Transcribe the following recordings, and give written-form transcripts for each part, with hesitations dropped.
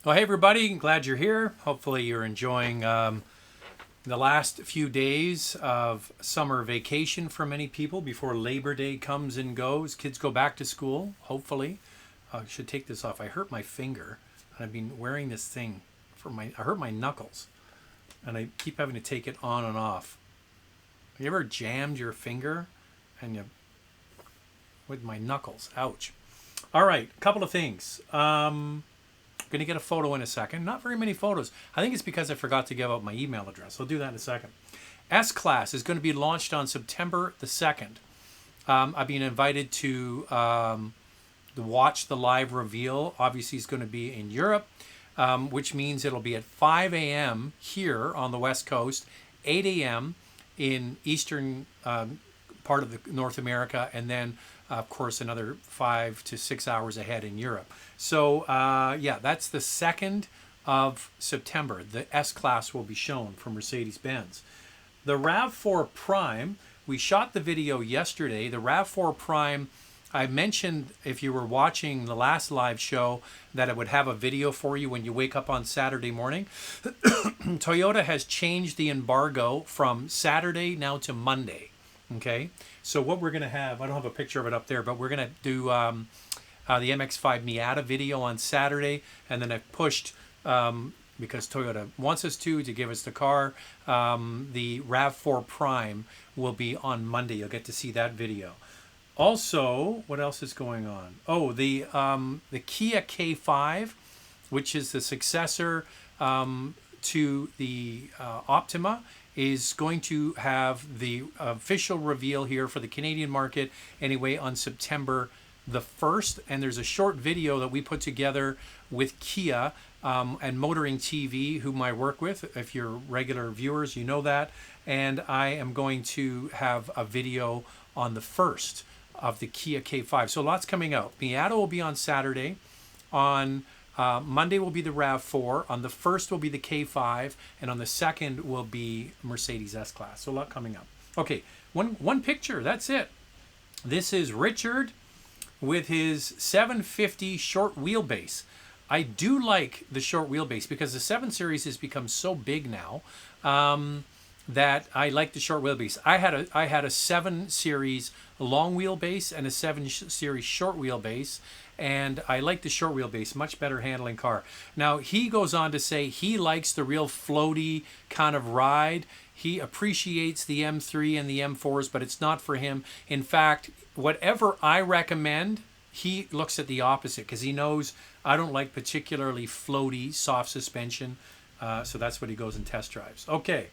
Well, hey everybody, glad you're here. Hopefully you're enjoying the last few days of summer vacation for many people before Labor Day comes and goes. Kids go back to school, hopefully. I should take this off. I hurt my finger and I've been wearing this thing I hurt my knuckles and I keep having to take it on and off. Have you ever jammed your finger and with my knuckles? Ouch. All right, a couple of things. Going to get a photo in a second. Not very many photos. I think it's because I forgot to give out my email address. I'll do that in a second. S-Class is going to be launched on September the 2nd. I've been invited to watch the live reveal. Obviously, it's going to be in Europe, which means it'll be at 5 a.m. here on the West Coast, 8 a.m. in eastern part of the North America, and then of course another 5 to 6 hours ahead in Europe. So yeah, that's the 2nd of September. The S-Class will be shown from Mercedes-Benz. The Rav4 Prime, we shot the video yesterday. The Rav4 Prime, I mentioned if you were watching the last live show that it would have a video for you when you wake up on Saturday morning. Toyota has changed the embargo from Saturday now to Monday. Okay, so what we're going to have, I don't have a picture of it up there, but we're going to do the MX-5 Miata video on Saturday, and then I've pushed, because Toyota wants us to give us the car, the RAV4 Prime will be on Monday. You'll get to see that video. Also, what else is going on? Oh, the Kia K5, which is the successor to the Optima, is going to have the official reveal here for the Canadian market anyway on September the 1st. And there's a short video that we put together with Kia and Motoring TV, whom I work with. If you're regular viewers, you know that. And I am going to have a video on the 1st of the Kia K5. So lots coming out. Miata will be on Saturday. On Monday will be the RAV4. On the 1st will be the K5. And on the 2nd will be Mercedes S-Class. So a lot coming up. Okay, one picture. That's it. This is Richard with his 750 short wheelbase. I do like the short wheelbase because the 7 Series has become so big now that I like the short wheelbase. I had a 7 Series long wheelbase and a 7 Series short wheelbase, and I like the short wheelbase, much better handling car. Now, he goes on to say he likes the real floaty kind of ride. He appreciates the M3 and the M4s, but it's not for him. In fact, whatever I recommend, he looks at the opposite because he knows I don't like particularly floaty, soft suspension. So that's what he goes and test drives. Okay.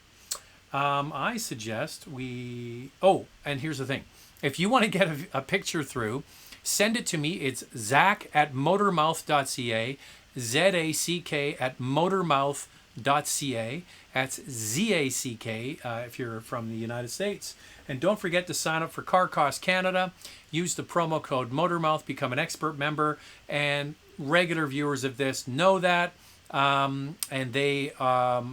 I suggest we... Oh, and here's the thing. If you want to get a picture through, send it to me. It's zack@motormouth.ca, zack@motormouth.ca. That's ZACK if you're from the United States. And don't forget to sign up for Car Cost Canada. Use the promo code Motormouth, become an expert member, and regular viewers of this know that. And they are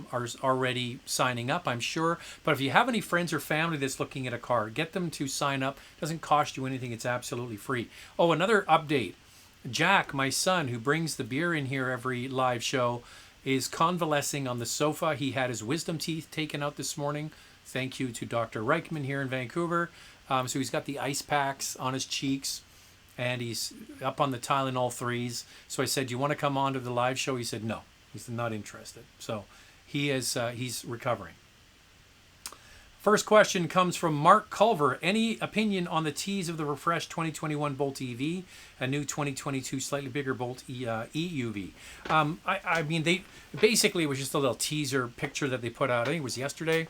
already signing up, I'm sure. But if you have any friends or family that's looking at a car, get them to sign up. It doesn't cost you anything. It's absolutely free. Oh, another update. Jack, my son, who brings the beer in here every live show, is convalescing on the sofa. He had his wisdom teeth taken out this morning. Thank you to Dr. Reichman here in Vancouver. So he's got the ice packs on his cheeks, and he's up on the Tylenol 3s. So I said, "Do you want to come on to the live show?" He said, "No." He's not interested. So he's recovering. First question comes from Mark Culver. Any opinion on the tease of the refreshed 2021 Bolt EV, a new 2022 slightly bigger Bolt EUV? I mean, they basically, it was just a little teaser picture that they put out. I think it was yesterday.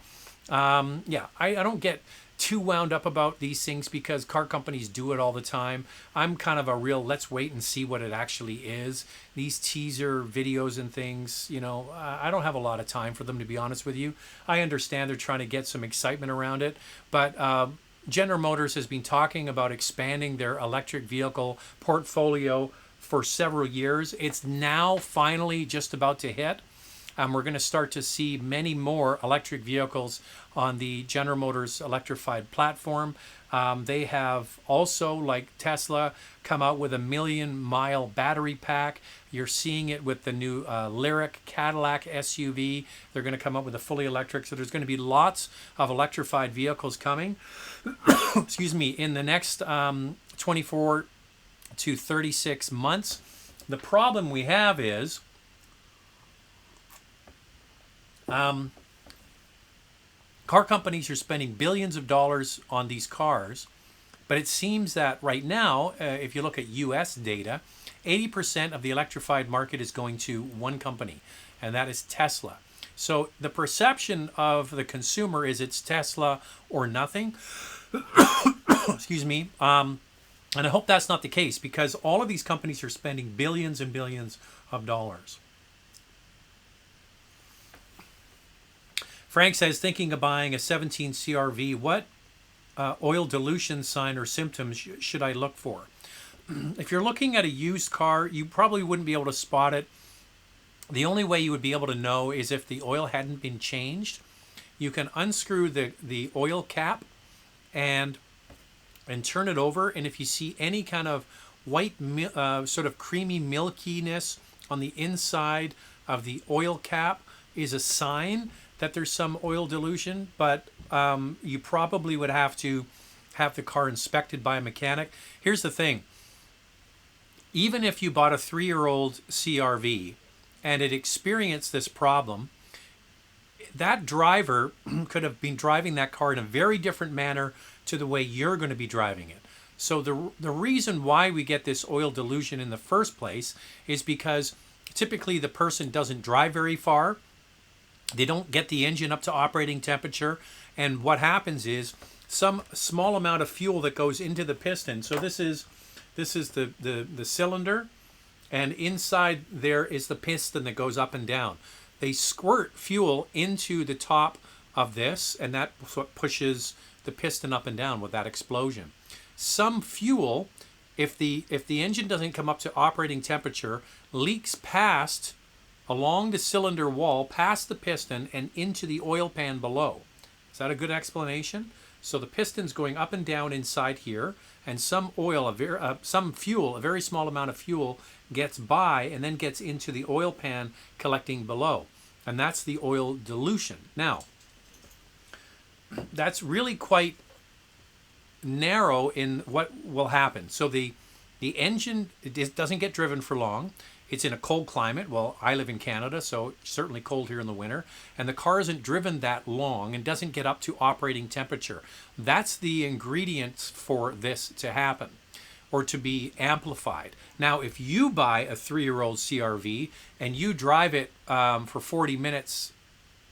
Yeah, I don't get too wound up about these things because car companies do it all the time. I'm kind of a real let's wait and see what it actually is. These teaser videos and things, you know, I don't have a lot of time for them, to be honest with you. I understand they're trying to get some excitement around it, but General Motors has been talking about expanding their electric vehicle portfolio for several years. It's now finally just about to hit. We're going to start to see many more electric vehicles on the General Motors electrified platform. They have also, like Tesla, come out with a 1,000,000-mile battery pack. You're seeing it with the new Lyric Cadillac SUV. They're going to come up with a fully electric. So there's going to be lots of electrified vehicles coming. Excuse me, in the next 24 to 36 months. The problem we have is car companies are spending billions of dollars on these cars, but it seems that right now, if you look at US data, 80% of the electrified market is going to one company, and that is Tesla. So the perception of the consumer is it's Tesla or nothing. Excuse me. And I hope that's not the case, because all of these companies are spending billions and billions of dollars. Frank says, thinking of buying a 17 CRV, what oil dilution sign or symptoms should I look for? If you're looking at a used car, you probably wouldn't be able to spot it. The only way you would be able to know is if the oil hadn't been changed. You can unscrew the oil cap and turn it over, and if you see any kind of white sort of creamy milkiness on the inside of the oil cap is a sign that there's some oil dilution, but you probably would have to have the car inspected by a mechanic. Here's the thing. Even if you bought a 3-year-old CRV and it experienced this problem, that driver could have been driving that car in a very different manner to the way you're going to be driving it. So the reason why we get this oil dilution in the first place is because typically the person doesn't drive very far. They don't get the engine up to operating temperature, and what happens is some small amount of fuel that goes into the piston. So this is the cylinder, and inside there is the piston that goes up and down. They squirt fuel into the top of this, and that's what pushes the piston up and down with that explosion. Some fuel, if the engine doesn't come up to operating temperature, leaks past along the cylinder wall, past the piston, and into the oil pan below. Is that a good explanation? So the piston's going up and down inside here, and some oil, some fuel, a very small amount of fuel, gets by and then gets into the oil pan collecting below. And that's the oil dilution. Now, that's really quite narrow in what will happen. So the engine, it doesn't get driven for long. It's in a cold climate. Well, I live in Canada, so it's certainly cold here in the winter. And the car isn't driven that long and doesn't get up to operating temperature. That's the ingredients for this to happen or to be amplified. Now, if you buy a 3-year-old CRV and you drive it for 40 minutes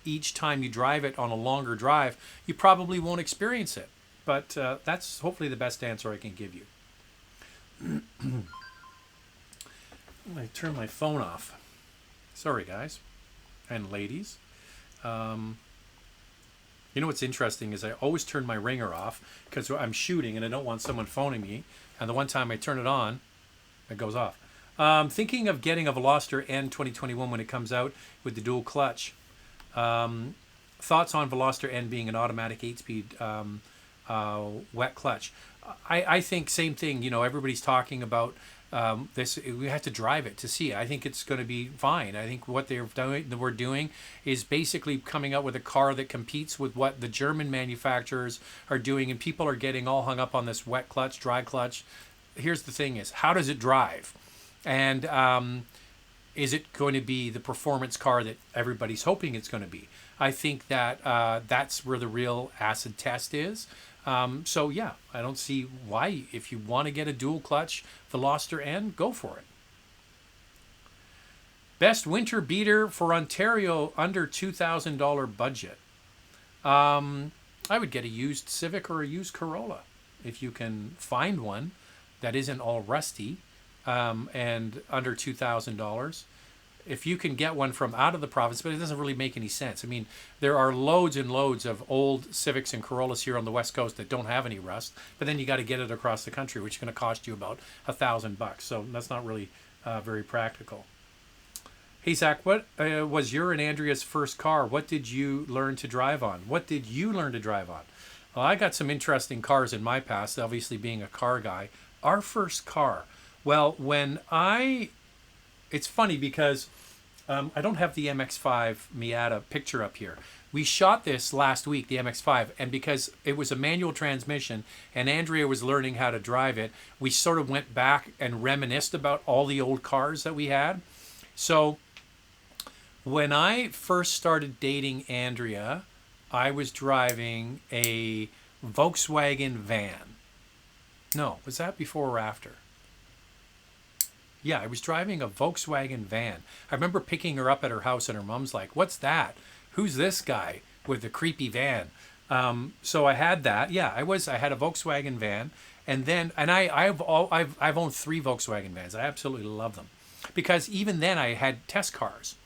each time you drive it on a longer drive, you probably won't experience it. But that's hopefully the best answer I can give you. I turn my phone off. Sorry, guys and ladies. You know what's interesting is I always turn my ringer off because I'm shooting and I don't want someone phoning me. And the one time I turn it on, it goes off. Thinking of getting a Veloster N 2021 when it comes out with the dual clutch. Thoughts on Veloster N being an automatic 8-speed wet clutch? I think same thing. You know, everybody's talking about this. We have to drive it to see. I think it's going to be fine. I think what we're doing is basically coming up with a car that competes with what the German manufacturers are doing, and people are getting all hung up on this wet clutch, dry clutch. Here's the thing: is how does it drive, and is it going to be the performance car that everybody's hoping it's going to be? I think that that's where the real acid test is. So yeah, I don't see why, if you want to get a dual clutch Veloster N, go for it. Best winter beater for Ontario under $2,000 budget. I would get a used Civic or a used Corolla if you can find one that isn't all rusty and under $2,000. If you can get one from out of the province, but it doesn't really make any sense. I mean, there are loads and loads of old Civics and Corollas here on the West Coast that don't have any rust, but then you got to get it across the country, which is going to cost you about $1,000. So that's not really very practical. Hey, Zach, what was your and Andrea's first car? What did you learn to drive on? What did you learn to drive on? Well, I got some interesting cars in my past, obviously being a car guy. Our first car. Well, it's funny because I don't have the MX5 Miata picture up here. We shot this last week, the MX5, and because it was a manual transmission and Andrea was learning how to drive it, we sort of went back and reminisced about all the old cars that we had. So when I first started dating Andrea, I was driving a Volkswagen van. No, was that before or after? Yeah, I was driving a Volkswagen van. I remember picking her up at her house and her mom's like, "What's that? Who's this guy with the creepy van?" So I had that. Yeah, I had a Volkswagen van, and I've owned 3 Volkswagen vans. I absolutely love them because even then I had test cars.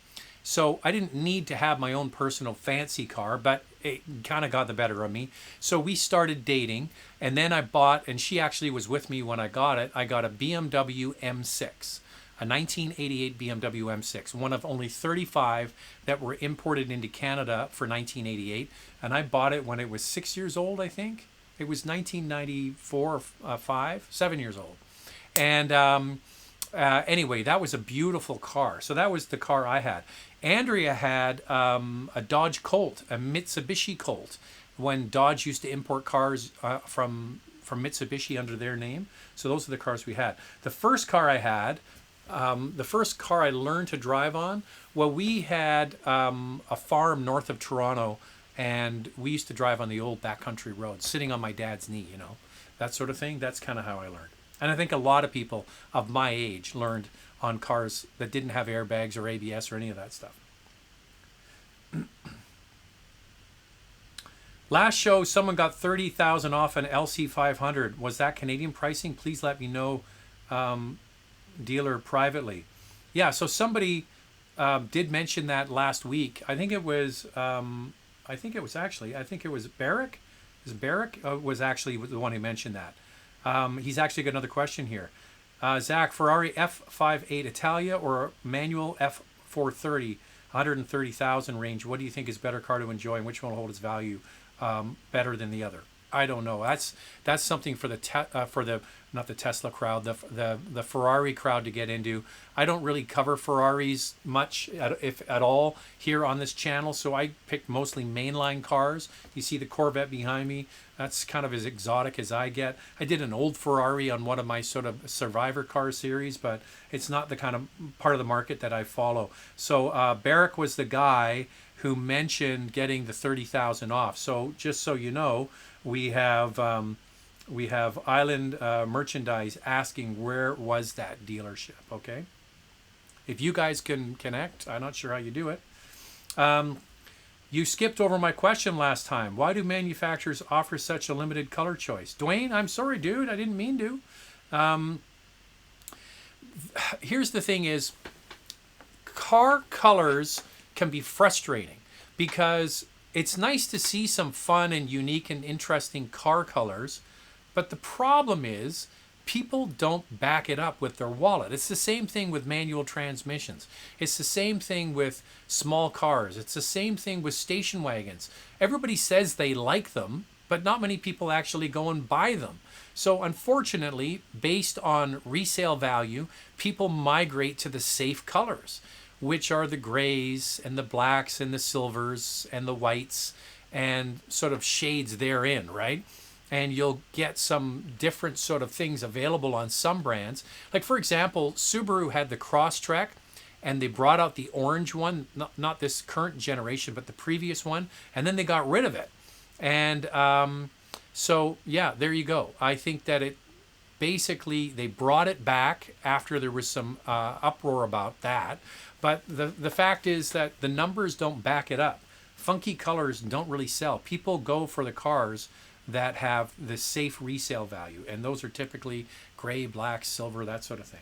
So I didn't need to have my own personal fancy car, but it kind of got the better of me. So we started dating, and then and she actually was with me when I got it. I got a BMW M6, a 1988 BMW M6, one of only 35 that were imported into Canada for 1988. And I bought it when it was 6 years old, I think. It was 1994 or 5, 7 years old. And anyway, that was a beautiful car. So that was the car I had. Andrea had a Dodge Colt, a Mitsubishi Colt, when Dodge used to import cars from Mitsubishi under their name. So those are the cars we had. The first car I had, the first car I learned to drive on, well, we had a farm north of Toronto, and we used to drive on the old backcountry roads, sitting on my dad's knee, that sort of thing. That's kind of how I learned. And I think a lot of people of my age learned on cars that didn't have airbags or ABS or any of that stuff. Last show, someone got 30,000 off an LC500. Was that Canadian pricing? Please let me know, dealer privately. Yeah, so somebody did mention that last week. I think it was Barrick. Barrick was actually the one who mentioned that. He's actually got another question here. Zach, Ferrari F58 Italia or manual F430, 130,000 range. What do you think is better car to enjoy, and which one will hold its value better than the other? I don't know. That's something for not the Tesla crowd, the Ferrari crowd to get into. I don't really cover Ferraris much, if at all, here on this channel. So I picked mostly mainline cars. You see the Corvette behind me. That's kind of as exotic as I get. I did an old Ferrari on one of my sort of survivor car series, but it's not the kind of part of the market that I follow. So Barrick was the guy who mentioned getting the 30,000 off. So just so you know, we have Island Merchandise asking where was that dealership. Okay, if you guys can connect, I'm not sure how you do it. You skipped over my question last time. Why do manufacturers offer such a limited color choice? Dwayne, I'm sorry, dude. I didn't mean to. Here's the thing is, car colors can be frustrating because it's nice to see some fun and unique and interesting car colors, but the problem is people don't back it up with their wallet. It's the same thing with manual transmissions. It's the same thing with small cars. It's the same thing with station wagons. Everybody says they like them, but not many people actually go and buy them. So unfortunately, based on resale value, people migrate to the safe colors, which are the grays and the blacks and the silvers and the whites and sort of shades therein, right? And you'll get some different sort of things available on some brands. Like, for example, Subaru had the Crosstrek, and they brought out the orange one, not this current generation, but the previous one, and then they got rid of it. And so, yeah, there you go. I think that it basically, they brought it back after there was some uproar about that. But the fact is that the numbers don't back it up. Funky colors don't really sell. People go for the cars that have the safe resale value, and those are typically gray, black, silver, that sort of thing.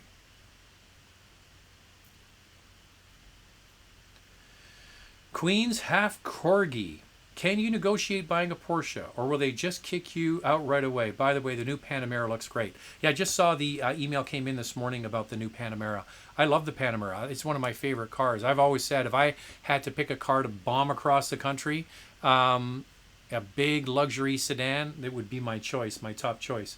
Queen's half corgi. Can you negotiate buying a Porsche, or will they just kick you out right away? By the way, the new Panamera looks great. Yeah, I just saw the email came in this morning about the new Panamera. I love the Panamera. It's one of my favorite cars. I've always said if I had to pick a car to bomb across the country, a big luxury sedan, that would be my choice, my top choice.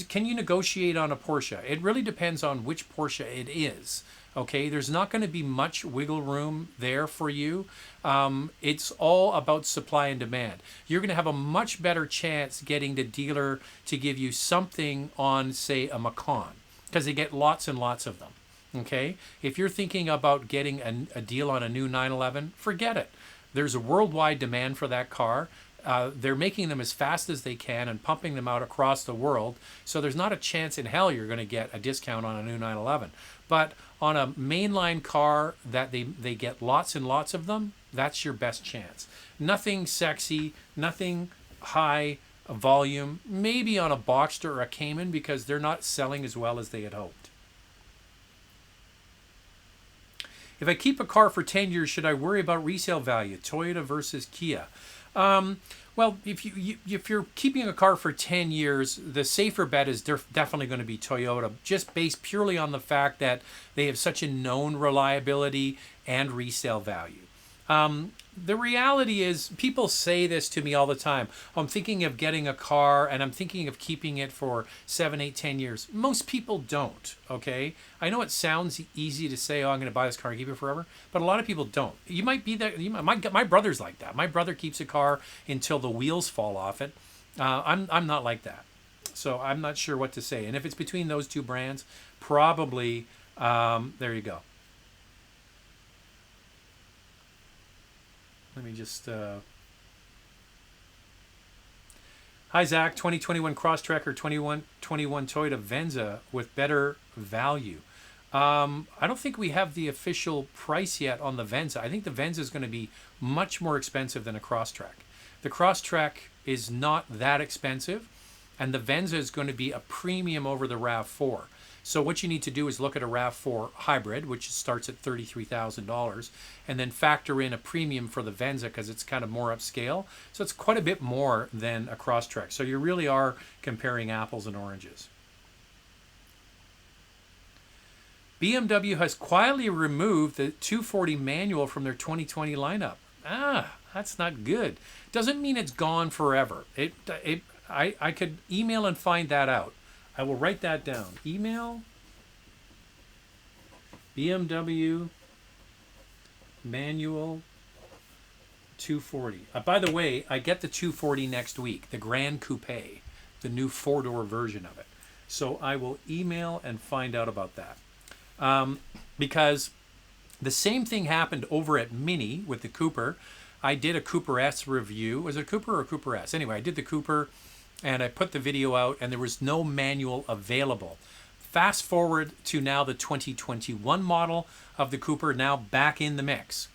Can you negotiate on a Porsche? It really depends on which Porsche it is. Okay, there's not going to be much wiggle room there for you. It's all about supply and demand. You're going to have a much better chance getting the dealer to give you something on, say, a Macon, because they get lots and lots of them. Okay, if you're thinking about getting a deal on a new 911, forget it. There's a worldwide demand for that car. They're making them as fast as they can and pumping them out across the world. So there's not a chance in hell you're going to get a discount on a new 911. But on a mainline car that they get lots and lots of them, that's your best chance. Nothing sexy, nothing high volume. Maybe on a Boxster or a Cayman, because they're not selling as well as they had hoped. If I keep a car for 10 years, should I worry about resale value? Toyota versus Kia. Well, if you're keeping a car for 10 years, the safer bet is definitely going to be Toyota, just based purely on the fact that they have such a known reliability and resale value. The reality is, people say this to me all the time. I'm thinking of getting a car and I'm thinking of keeping it for 7, 8, 10 years. Most people don't, okay? I know it sounds easy to say, oh, I'm going to buy this car and keep it forever, but a lot of people don't. You might be that. My brother's like that. My brother keeps a car until the wheels fall off it. I'm not like that. So I'm not sure what to say. And if it's between those two brands, probably, there you go. Let me just... Hi, Zach. 2021 Crosstrek or 2021 Toyota Venza with better value. I don't think we have the official price yet on the Venza. I think the Venza is going to be much more expensive than a Crosstrek. The Crosstrek is not that expensive, and the Venza is going to be a premium over the RAV4. So what you need to do is look at a RAV4 hybrid, which starts at $33,000, and then factor in a premium for the Venza because it's kind of more upscale. So it's quite a bit more than a Crosstrek. So you really are comparing apples and oranges. BMW has quietly removed the 240 manual from their 2020 lineup. That's not good. Doesn't mean it's gone forever. I could email and find that out. I will write that down. Email BMW manual 240. By the way, I get the 240 next week, the Grand Coupe, the new four-door version of it. So I will email and find out about that. Because the same thing happened over at Mini with the Cooper. I did a Cooper S review. Was it a Cooper or a Cooper S? Anyway, I did the Cooper, and I put the video out, and there was no manual available. Fast forward to now the 2021 model of the Cooper, now back in the mix.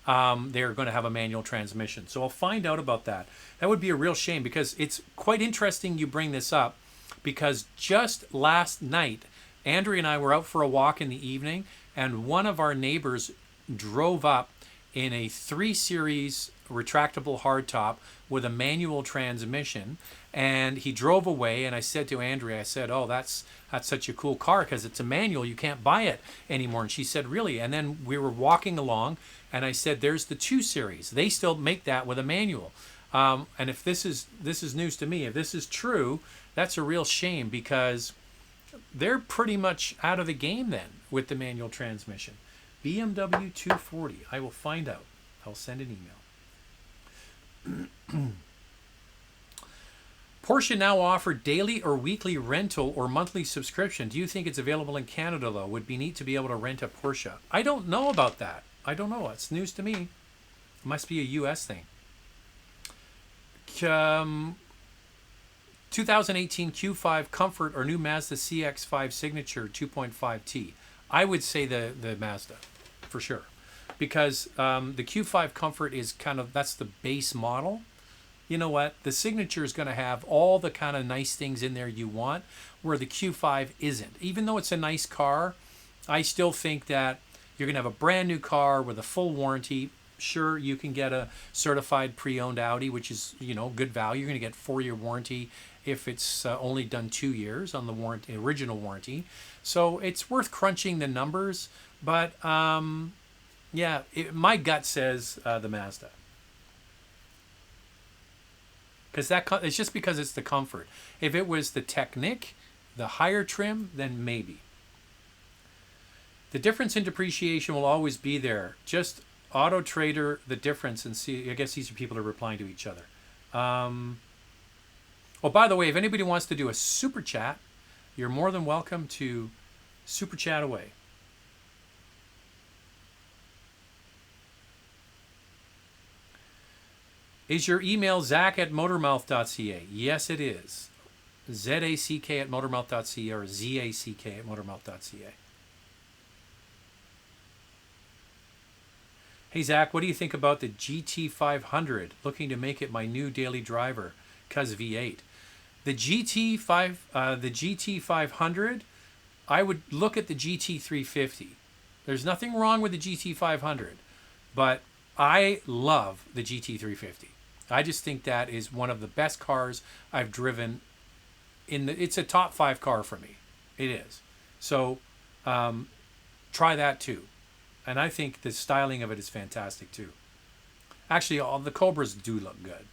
They're going to have a manual transmission. So I'll find out about that. That would be a real shame, because it's quite interesting you bring this up, because just last night, Andrea and I were out for a walk in the evening, and one of our neighbors drove up in a 3 Series retractable hardtop with a manual transmission, and he drove away. And I said to Andrea, I said, oh, that's such a cool car because it's a manual, you can't buy it anymore. And she said, really? And then we were walking along, and I said, there's the 2 Series, they still make that with a manual. And if this is news to me, if this is true, that's a real shame, because they're pretty much out of the game then with the manual transmission. BMW 240. I will find out. I'll send an email. Porsche now offer daily or weekly rental or monthly subscription. Do you think it's available in Canada, though? Would be neat to be able to rent a Porsche. I don't know about that. I don't know. It's news to me. It must be a U.S. thing. 2018 Q5 Comfort or new Mazda CX-5 Signature 2.5T. I would say the Mazda, for sure. Because the Q5 Comfort is that's the base model. You know what? The Signature is going to have all the kind of nice things in there you want, where the Q5 isn't. Even though it's a nice car, I still think that you're going to have a brand new car with a full warranty. sure, you can get a certified pre-owned Audi, which is, good value. You're going to get 4-year warranty if it's only done 2 years on the warranty, original warranty. So it's worth crunching the numbers. But yeah, my gut says the Mazda. Because it's just because it's the comfort. If it was the Technic, the higher trim, then maybe. The difference in depreciation will always be there. Just Auto Trader the difference and see. I guess these are people that are replying to each other. Oh, by the way, if anybody wants to do a super chat, you're more than welcome to super chat away. Is your email zack@motormouth.ca? Yes, it is. ZACK@motormouth.ca or ZACK@motormouth.ca. Hey, Zach, what do you think about the GT500? Looking to make it my new daily driver, cuz V8. The GT500, I would look at the GT350. There's nothing wrong with the GT500, but I love the GT350. I just think that is one of the best cars I've driven. It's a top 5 car for me. It is. So try that too. And I think the styling of it is fantastic too. Actually, all the Cobras do look good.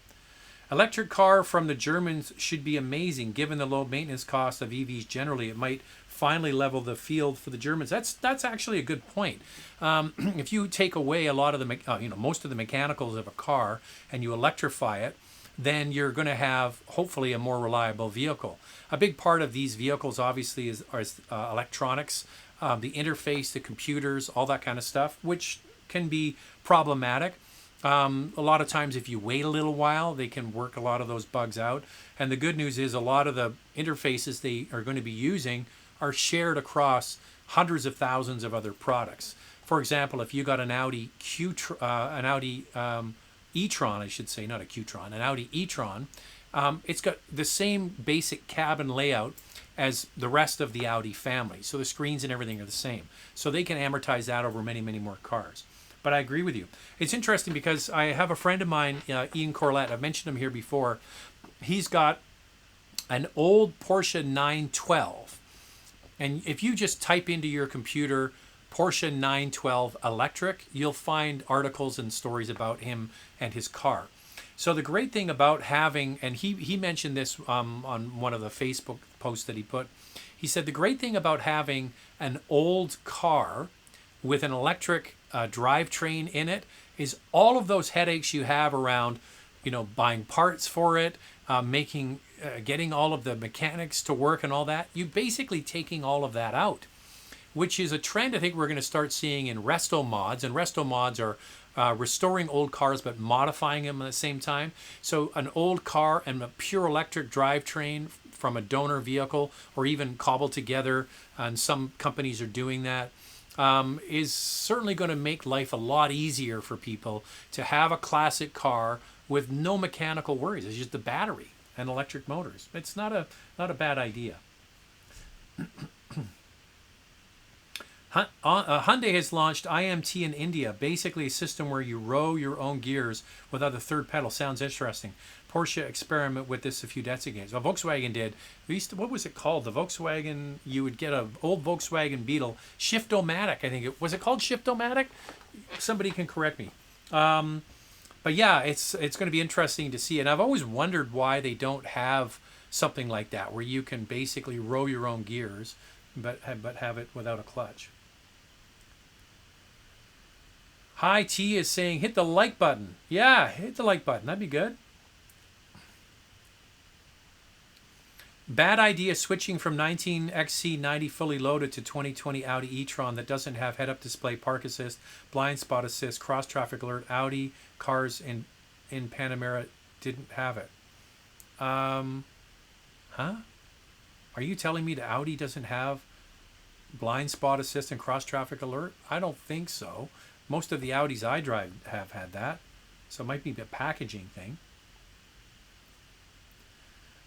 Electric car from the Germans should be amazing. Given the low maintenance cost of EVs generally, it might finally level the field for the Germans. That's actually a good point. If you take away a lot of the most of the mechanicals of a car and you electrify it, then you're going to have hopefully a more reliable vehicle. A big part of these vehicles obviously is electronics, the interface, the computers, all that kind of stuff, which can be problematic. A lot of times if you wait a little while, they can work a lot of those bugs out. And the good news is a lot of the interfaces they are going to be using are shared across hundreds of thousands of other products. For example, if you got an Audi e-tron, I should say, not a Q-tron, an Audi e-tron, it's got the same basic cabin layout as the rest of the Audi family. So the screens and everything are the same. So they can amortize that over many, many more cars. But I agree with you. It's interesting because I have a friend of mine, Ian Corlett. I've mentioned him here before. He's got an old Porsche 912. And if you just type into your computer Porsche 912 electric, you'll find articles and stories about him and his car. So the great thing about having, and he mentioned this on one of the Facebook posts that he put, he said the great thing about having an old car with an electric drivetrain in it is all of those headaches you have around, buying parts for it, getting all of the mechanics to work and all that. You're basically taking all of that out, which is a trend I think we're going to start seeing in resto mods. And resto mods are restoring old cars but modifying them at the same time. So an old car and a pure electric drivetrain from a donor vehicle, or even cobbled together, and some companies are doing that, is certainly going to make life a lot easier for people to have a classic car with no mechanical worries. It's just the battery and electric motors. It's not a bad idea. Hyundai has launched IMT in India, basically a system where you row your own gears without a third pedal. Sounds interesting. Porsche experimented with this a few decades ago. Well, Volkswagen did. What was it called? The Volkswagen, you would get an old Volkswagen Beetle, Shift-O-Matic, I think. Was it called Shift-O-Matic? Somebody can correct me. But yeah, it's going to be interesting to see. And I've always wondered why they don't have something like that, where you can basically row your own gears, but have it without a clutch. Hi T is saying, hit the like button. Yeah, hit the like button. That'd be good. Bad idea switching from 19 XC90 fully loaded to 2020 Audi e-tron that doesn't have head-up display, park assist, blind spot assist, cross-traffic alert. Audi cars in Panamera didn't have it. Huh? Are you telling me the Audi doesn't have blind spot assist and cross-traffic alert? I don't think so. Most of the Audis I drive have had that. So it might be a packaging thing.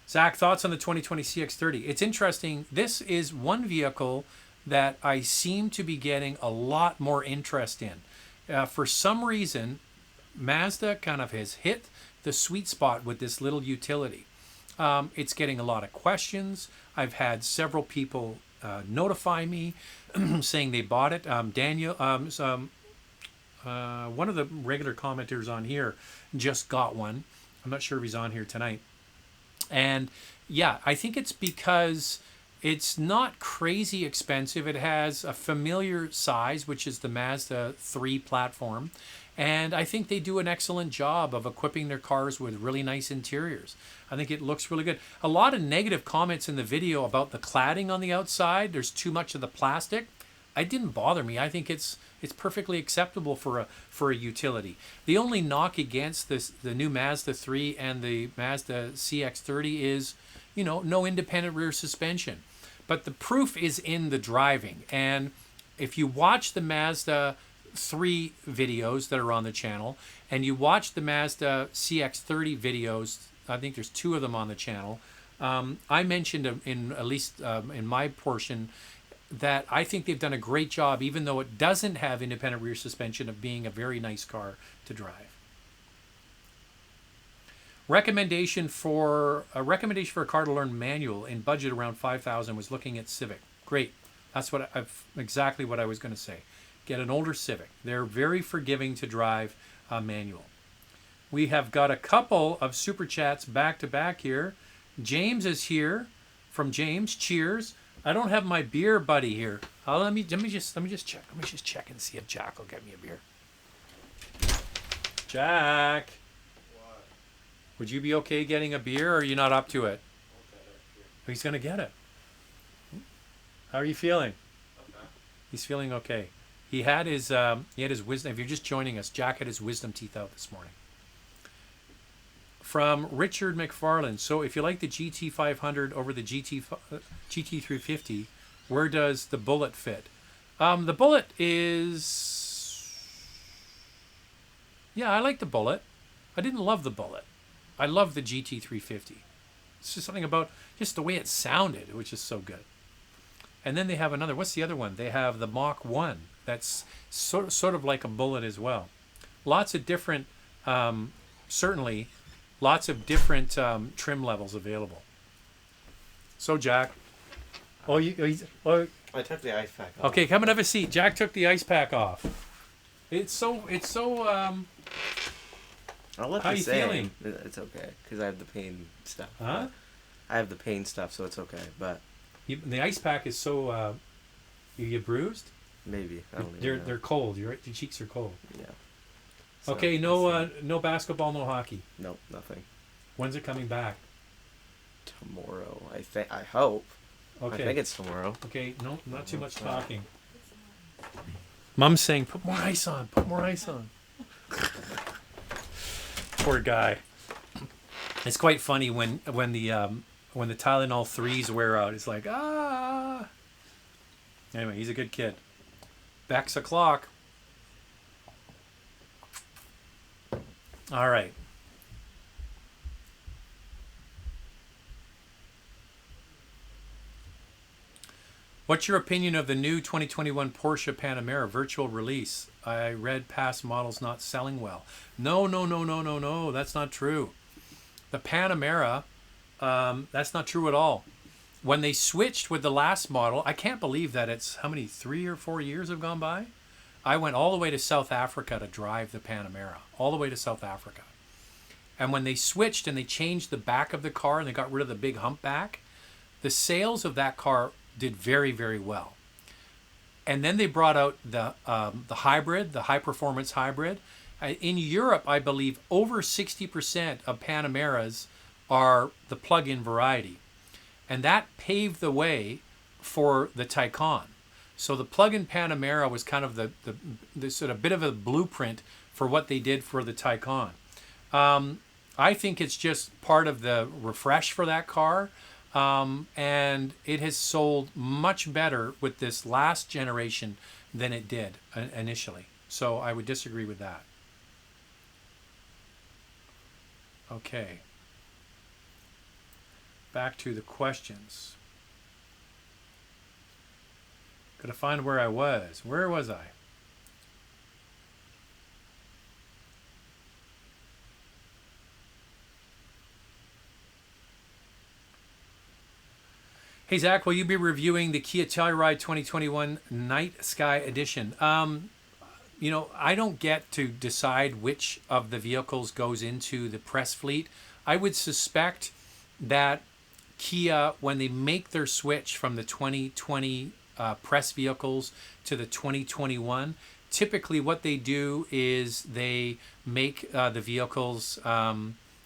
Zach, thoughts on the 2020 CX-30? It's interesting. This is one vehicle that I seem to be getting a lot more interest in. For some reason, Mazda kind of has hit the sweet spot with this little utility. It's getting a lot of questions. I've had several people notify me saying they bought it. Daniel, one of the regular commenters on here just got one. I'm not sure if he's on here tonight. And yeah, I think it's because it's not crazy expensive. It has a familiar size, which is the Mazda 3 platform. And I think they do an excellent job of equipping their cars with really nice interiors. I think it looks really good. A lot of negative comments in the video about the cladding on the outside. There's too much of the plastic. It didn't bother me. I think it's perfectly acceptable for a utility. The only knock against the new Mazda 3 and the Mazda CX-30 is, no independent rear suspension. But the proof is in the driving. And if you watch the Mazda 3 videos that are on the channel, and you watch the Mazda CX-30 videos, I think there's 2 of them on the channel. I mentioned in at least in my portion that I think they've done a great job, even though it doesn't have independent rear suspension, of being a very nice car to drive. Recommendation for a car to learn manual in budget around $5,000 was looking at Civic. Great, that's exactly what I was going to say. Get an older Civic. They're very forgiving to drive manual. We have got a couple of super chats back to back here. James is here. From James, cheers. I don't have my beer buddy here. Let me just check. Let me just check and see if Jack will get me a beer. Jack. What? Would you be okay getting a beer, or are you not up to it? Okay, sure. He's gonna get it. How are you feeling? Okay. He's feeling okay. He had his wisdom. If you're just joining us, Jack had his wisdom teeth out this morning. From Richard McFarland. So if you like the GT500 over the GT350, where does the Bullet fit? The Bullet is... Yeah, I like the Bullet. I didn't love the Bullet. I love the GT350. It's just something about just the way it sounded, which is so good. And then they have another... What's the other one? They have the Mach 1. That's sort of like a Bullet as well. Lots of different... certainly... Lots of different trim levels available. So, Jack. I took the ice pack off. Okay, come and have a seat. Jack took the ice pack off. It's so. I'll let how you you say feeling? It's okay, because I have the pain stuff. Huh? I have the pain stuff, so it's okay. But The ice pack is so. You bruised? maybe I don't even know. They're cold. Your cheeks are cold. Yeah. So, Okay, no basketball, no hockey. Nope, nothing. When's it coming back? Tomorrow, I hope. Okay. I think it's tomorrow. Okay, no, not too much talking. Mom's saying, put more ice on, put more ice on. Poor guy. It's quite funny when the Tylenol 3s wear out. It's like, ah. Anyway, he's a good kid. Beck's o'clock. All right. What's your opinion of the new 2021 Porsche Panamera virtual release? I read past models not selling well. No. That's not true. The Panamera, that's not true at all. When they switched with the last model, I can't believe that it's, how many, 3 or 4 years have gone by? I went all the way to South Africa to drive the Panamera, all the way to South Africa. And when they switched and they changed the back of the car and they got rid of the big humpback, the sales of that car did very, very well. And then they brought out the hybrid, the high-performance hybrid. In Europe, I believe over 60% of Panameras are the plug-in variety. And that paved the way for the Taycan. So the plug-in Panamera was kind of the sort of bit of a blueprint for what they did for the Taycan. I think it's just part of the refresh for that car. And it has sold much better with this last generation than it did initially. So I would disagree with that. Okay. Back to the questions. Gotta find where I was. Where was I? Hey, Zach, will you be reviewing the Kia Telluride 2021 Night Sky Edition? I don't get to decide which of the vehicles goes into the press fleet. I would suspect that Kia, when they make their switch from the 2020 press vehicles to the 2021, typically what they do is they make the vehicles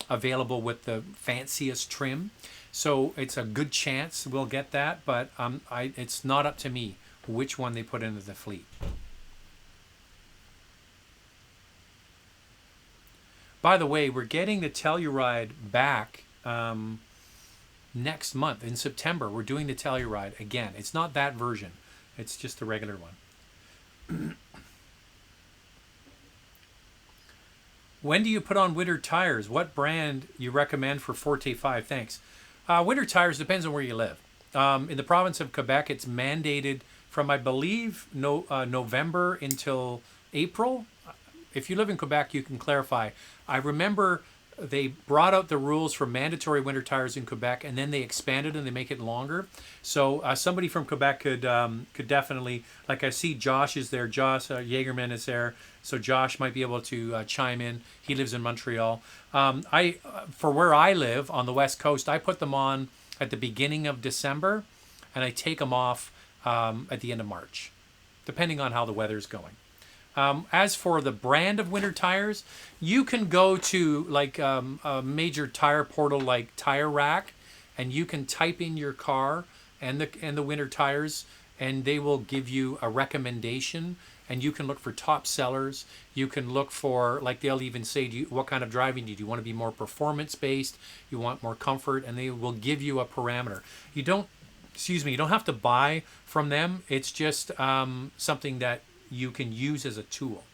available with the fanciest trim. So it's a good chance we'll get that, but it's not up to me which one they put into the fleet. By the way, we're getting the Telluride back next month in September. We're doing the Telluride again. It's not that version. It's just the regular one. When do you put on winter tires? What brand you recommend for Forte 5? Thanks. Winter tires depends on where you live. In the province of Quebec, it's mandated from, I believe, November until April. If you live in Quebec, you can clarify. I remember they brought out the rules for mandatory winter tires in Quebec, and then they expanded and they make it longer. So somebody from Quebec could definitely, like I see Josh is there. Josh Jaegerman is there. So Josh might be able to chime in. He lives in Montreal. For where I live on the West Coast, I put them on at the beginning of December, and I take them off at the end of March, depending on how the weather's going. As for the brand of winter tires, you can go to like a major tire portal like Tire Rack, and you can type in your car and the winter tires, and they will give you a recommendation. And you can look for top sellers. You can look for, like they'll even say, what kind of driving do you want to be more performance based? You want more comfort, and they will give you a parameter. You don't have to buy from them. It's just something that you can use as a tool.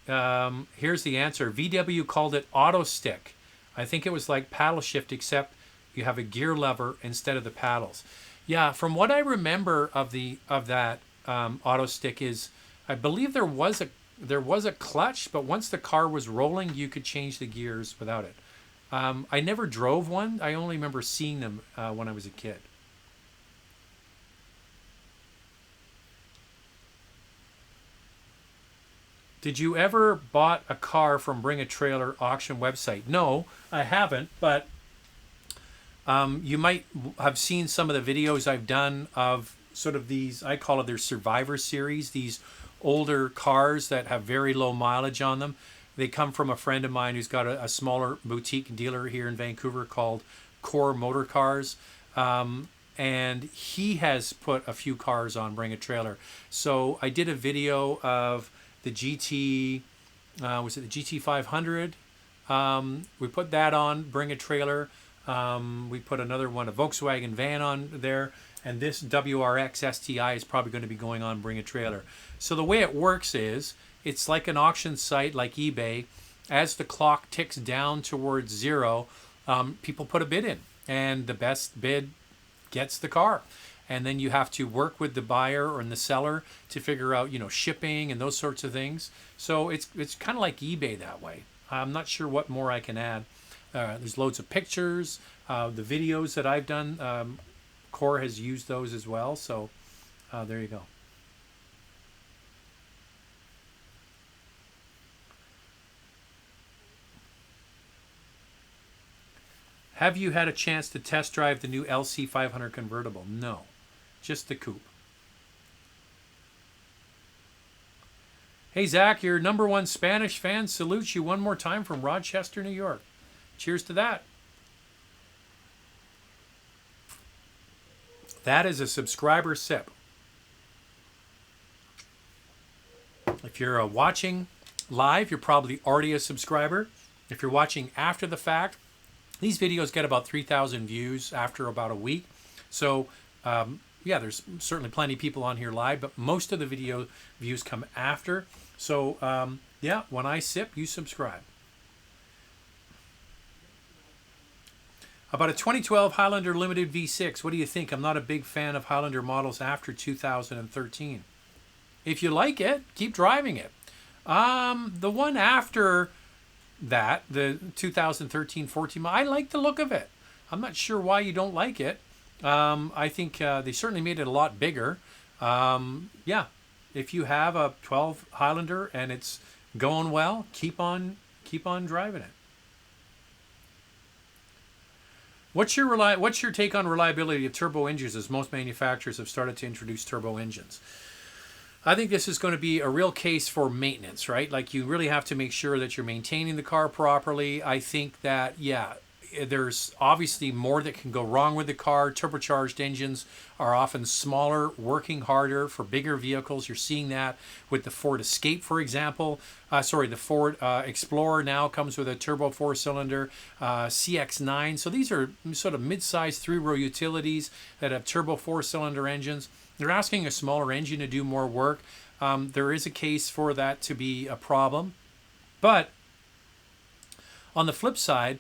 Here's the answer. VW called it auto stick. I think it was like paddle shift, except you have a gear lever instead of the paddles. Yeah, from what I remember of that auto stick is, I believe there was a clutch, but once the car was rolling, you could change the gears without it. I never drove one. I only remember seeing them when I was a kid. Did you ever bought a car from Bring a Trailer auction website? No, I haven't, but you might have seen some of the videos I've done of sort of these, I call it their Survivor series, these older cars that have very low mileage on them. They come from a friend of mine who's got a smaller boutique dealer here in Vancouver called Core Motor Cars. And he has put a few cars on Bring a Trailer. So I did a video of the GT, was it the GT 500? We put that on Bring a Trailer. We put another one, a Volkswagen van on there, and this WRX STI is probably going to be going on Bring a Trailer. So the way it works is, it's like an auction site like eBay. As the clock ticks down towards zero, people put a bid in, and the best bid gets the car. And then you have to work with the buyer or the seller to figure out, shipping and those sorts of things. So it's kind of like eBay that way. I'm not sure what more I can add. There's loads of pictures, the videos that I've done. Core has used those as well. So there you go. Have you had a chance to test drive the new LC500 convertible? No, just the coupe. Hey, Zach, your #1 Spanish fan salutes you one more time from Rochester, New York. Cheers to that. That is a subscriber sip. If you're watching live, you're probably already a subscriber. If you're watching after the fact, these videos get about 3,000 views after about a week. So, yeah, there's certainly plenty of people on here live, but most of the video views come after. So, yeah, when I sip, you subscribe. About a 2012 Highlander Limited V6, what do you think? I'm not a big fan of Highlander models after 2013. If you like it, keep driving it. The one after that, the 2013-14, I like the look of it. I'm not sure why you don't like it. I think they certainly made it a lot bigger. Yeah, if you have a 12 Highlander and it's going well, keep on driving it. What's your take on reliability of turbo engines as most manufacturers have started to introduce turbo engines? I think this is going to be a real case for maintenance, right? Like you really have to make sure that you're maintaining the car properly. I think that, yeah, there's obviously more that can go wrong with the car. Turbocharged engines are often smaller, working harder for bigger vehicles. You're seeing that with the Ford Escape, for example. The Ford Explorer now comes with a turbo 4-cylinder CX-9. So these are sort of mid-sized three-row utilities that have turbo 4-cylinder engines. They're asking a smaller engine to do more work. There is a case for that to be a problem. But on the flip side,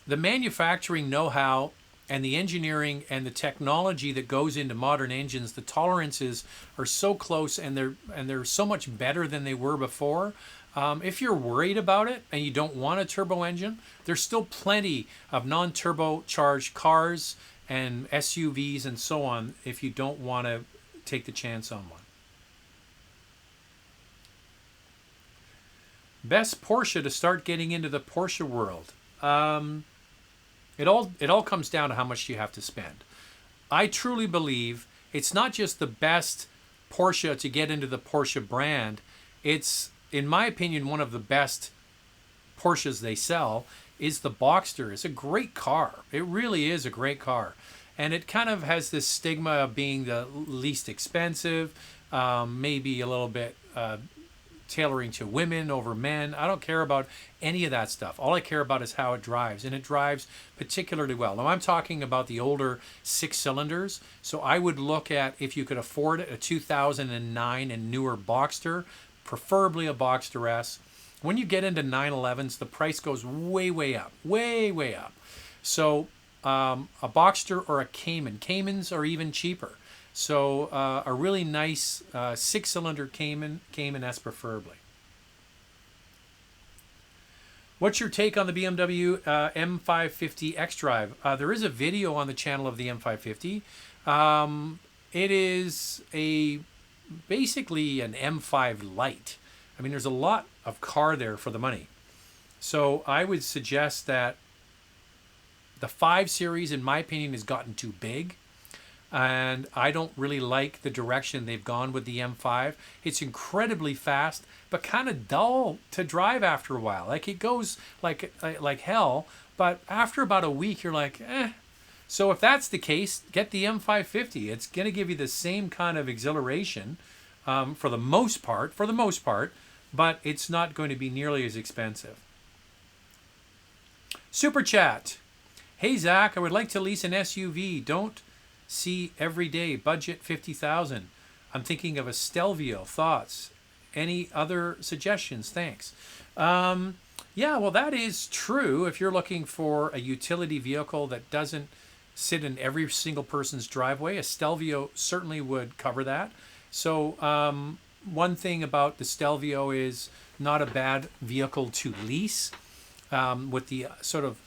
the manufacturing know-how and the engineering and the technology that goes into modern engines, the tolerances are so close and they're so much better than they were before. If you're worried about it and you don't want a turbo engine, there's still plenty of non-turbocharged cars and SUVs and so on if you don't want to take the chance on one. Best Porsche to start getting into the Porsche world. It all comes down to how much you have to spend. I truly believe it's not just the best Porsche to get into the Porsche brand. It's, in my opinion, one of the best Porsches they sell is the Boxster. It's a great car. It really is a great car. And it kind of has this stigma of being the least expensive, maybe a little bit tailoring to women over men. I don't care about any of that stuff. All I care about is how it drives, and it drives particularly well. Now, I'm talking about the older 6-cylinders, so I would look at, if you could afford it, a 2009 and newer Boxster, preferably a Boxster S. When you get into 911s, the price goes way, way up, way, way up. So a Boxster or a Cayman. Caymans are even cheaper. So a really nice 6-cylinder Cayman S preferably. What's your take on the BMW M550 xDrive? There is a video on the channel of the M550. It is basically an M5 Lite. I mean, there's a lot of car there for the money. So I would suggest that the 5 Series, in my opinion, has gotten too big. And I don't really like the direction they've gone with the M5. It's incredibly fast, but kind of dull to drive after a while. Like it goes like hell, but after about a week, you're like, eh. So if that's the case, get the M550. It's going to give you the same kind of exhilaration for the most part, but it's not going to be nearly as expensive. Super Chat. Hey, Zach, I would like to lease an SUV. Don't see every day. Budget $50,000. I'm thinking of a Stelvio. Thoughts? Any other suggestions? Thanks. Yeah, well, that is true. If you're looking for a utility vehicle that doesn't sit in every single person's driveway, a Stelvio certainly would cover that. So one thing about the Stelvio is not a bad vehicle to lease, with the sort of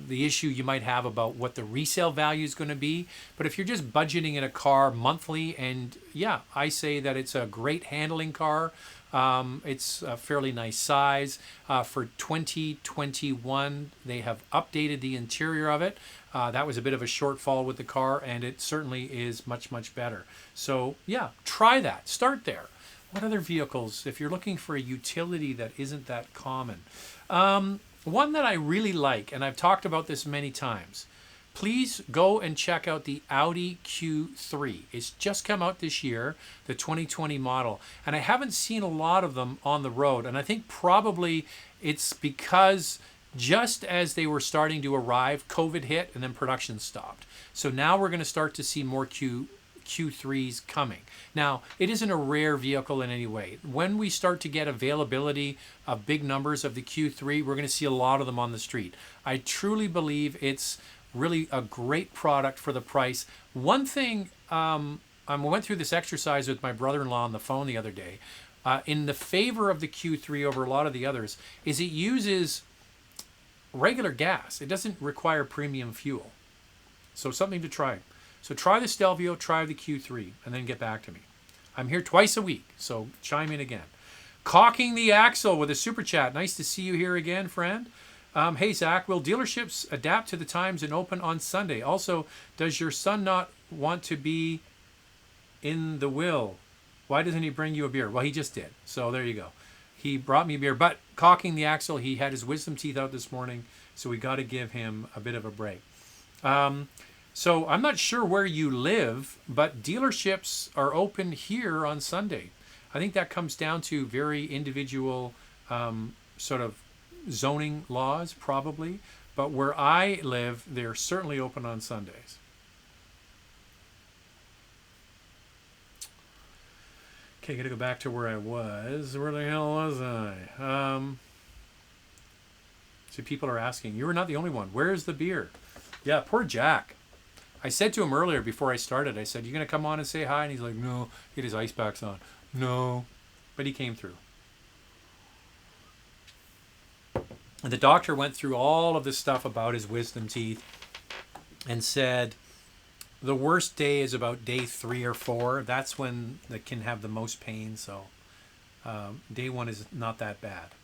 the issue you might have about what the resale value is going to be. But if you're just budgeting in a car monthly, and yeah, I say that it's a great handling car. It's a fairly nice size. For 2021, they have updated the interior of it. That was a bit of a shortfall with the car, and it certainly is much, much better. So yeah, try that. Start there. What other vehicles, if you're looking for a utility that isn't that common? One that I really like, and I've talked about this many times, please go and check out the Audi Q3. It's just come out this year, the 2020 model, and I haven't seen a lot of them on the road, and I think probably it's because just as they were starting to arrive, COVID hit and then production stopped. So now we're going to start to see more Q3s coming. Now, it isn't a rare vehicle in any way. When we start to get availability of big numbers of the Q3, we're going to see a lot of them on the street. I truly believe it's really a great product for the price. One thing, I went through this exercise with my brother-in-law on the phone the other day. in the favor of the Q3 over a lot of the others is it uses regular gas. It doesn't require premium fuel. So something to try. So try the Stelvio, try the Q3, and then get back to me. I'm here twice a week, so chime in again. Caulking the Axle with a super chat. Nice to see you here again, friend. Hey, Zach, will dealerships adapt to the times and open on Sunday? Also, does your son not want to be in the will? Why doesn't he bring you a beer? Well, he just did. So there you go. He brought me a beer. But caulking the axle, he had his wisdom teeth out this morning, so we got to give him a bit of a break. So I'm not sure where you live, but dealerships are open here on Sunday. I think that comes down to very individual sort of zoning laws, probably. But where I live, they're certainly open on Sundays. Okay, got to go back to where I was. Where the hell was I? So people are asking, you were not the only one. Where's the beer? Yeah, poor Jack. I said to him earlier before I started, I said, you going to come on and say hi? And he's like, no. He had his ice packs on. No. But he came through. And the doctor went through all of this stuff about his wisdom teeth and said the worst day is about day 3 or 4. That's when they can have the most pain. So day 1 is not that bad.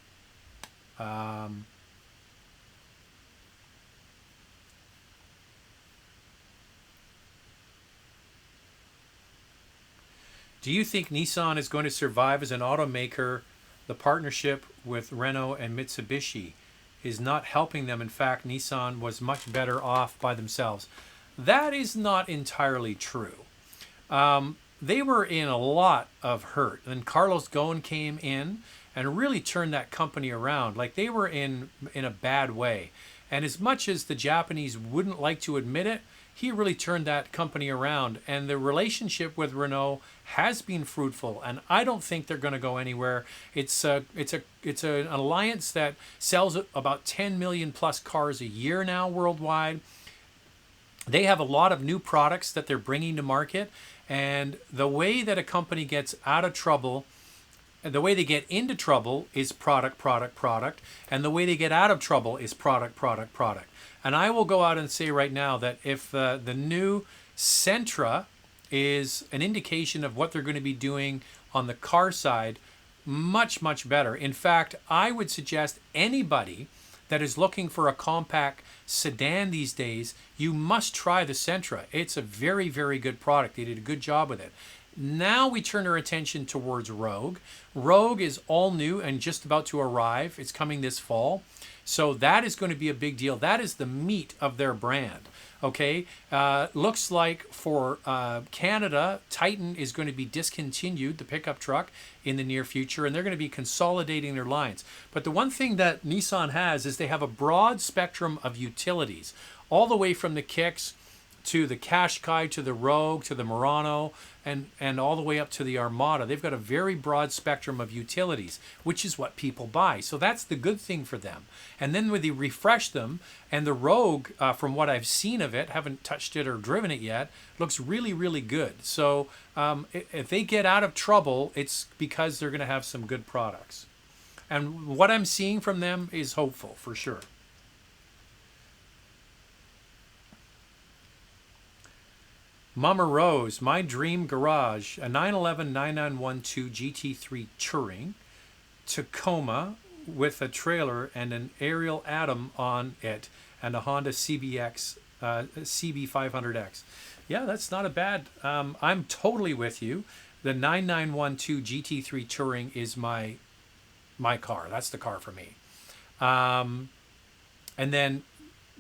Do you think Nissan is going to survive as an automaker? The partnership with Renault and Mitsubishi is not helping them. In fact, Nissan was much better off by themselves. That is not entirely true. They were in a lot of hurt. And Carlos Ghosn came in and really turned that company around. Like, they were in a bad way. And as much as the Japanese wouldn't like to admit it, he really turned that company around. And the relationship with Renault has been fruitful. And I don't think they're going to go anywhere. It's an alliance that sells about 10 million plus cars a year now worldwide. They have a lot of new products that they're bringing to market. And the way that a company gets out of trouble, the way they get into trouble is product, product, product. And the way they get out of trouble is product, product, product. And I will go out and say right now that if the new Sentra is an indication of what they're going to be doing on the car side, much, much better. In fact, I would suggest anybody that is looking for a compact sedan these days, you must try the Sentra. It's a very, very good product. They did a good job with it. Now we turn our attention towards Rogue. Rogue is all new and just about to arrive. It's coming this fall. So that is going to be a big deal. That is the meat of their brand. Okay, looks like for Canada, Titan is going to be discontinued, the pickup truck, in the near future, and they're going to be consolidating their lines. But the one thing that Nissan has is they have a broad spectrum of utilities, all the way from the Kicks to the Qashqai, to the Rogue, to the Murano, and all the way up to the Armada. They've got a very broad spectrum of utilities, which is what people buy. So that's the good thing for them. And then when they refresh them, and the Rogue, from what I've seen of it, haven't touched it or driven it yet, looks really, really good. So if they get out of trouble, it's because they're going to have some good products. And what I'm seeing from them is hopeful, for sure. Mama Rose, my dream garage, a 911-9912 GT3 Touring, Tacoma with a trailer and an Ariel Atom on it, and a Honda CB500X. Yeah, that's not a bad. I'm totally with you. The 9912 GT3 Touring is my car. That's the car for me. And then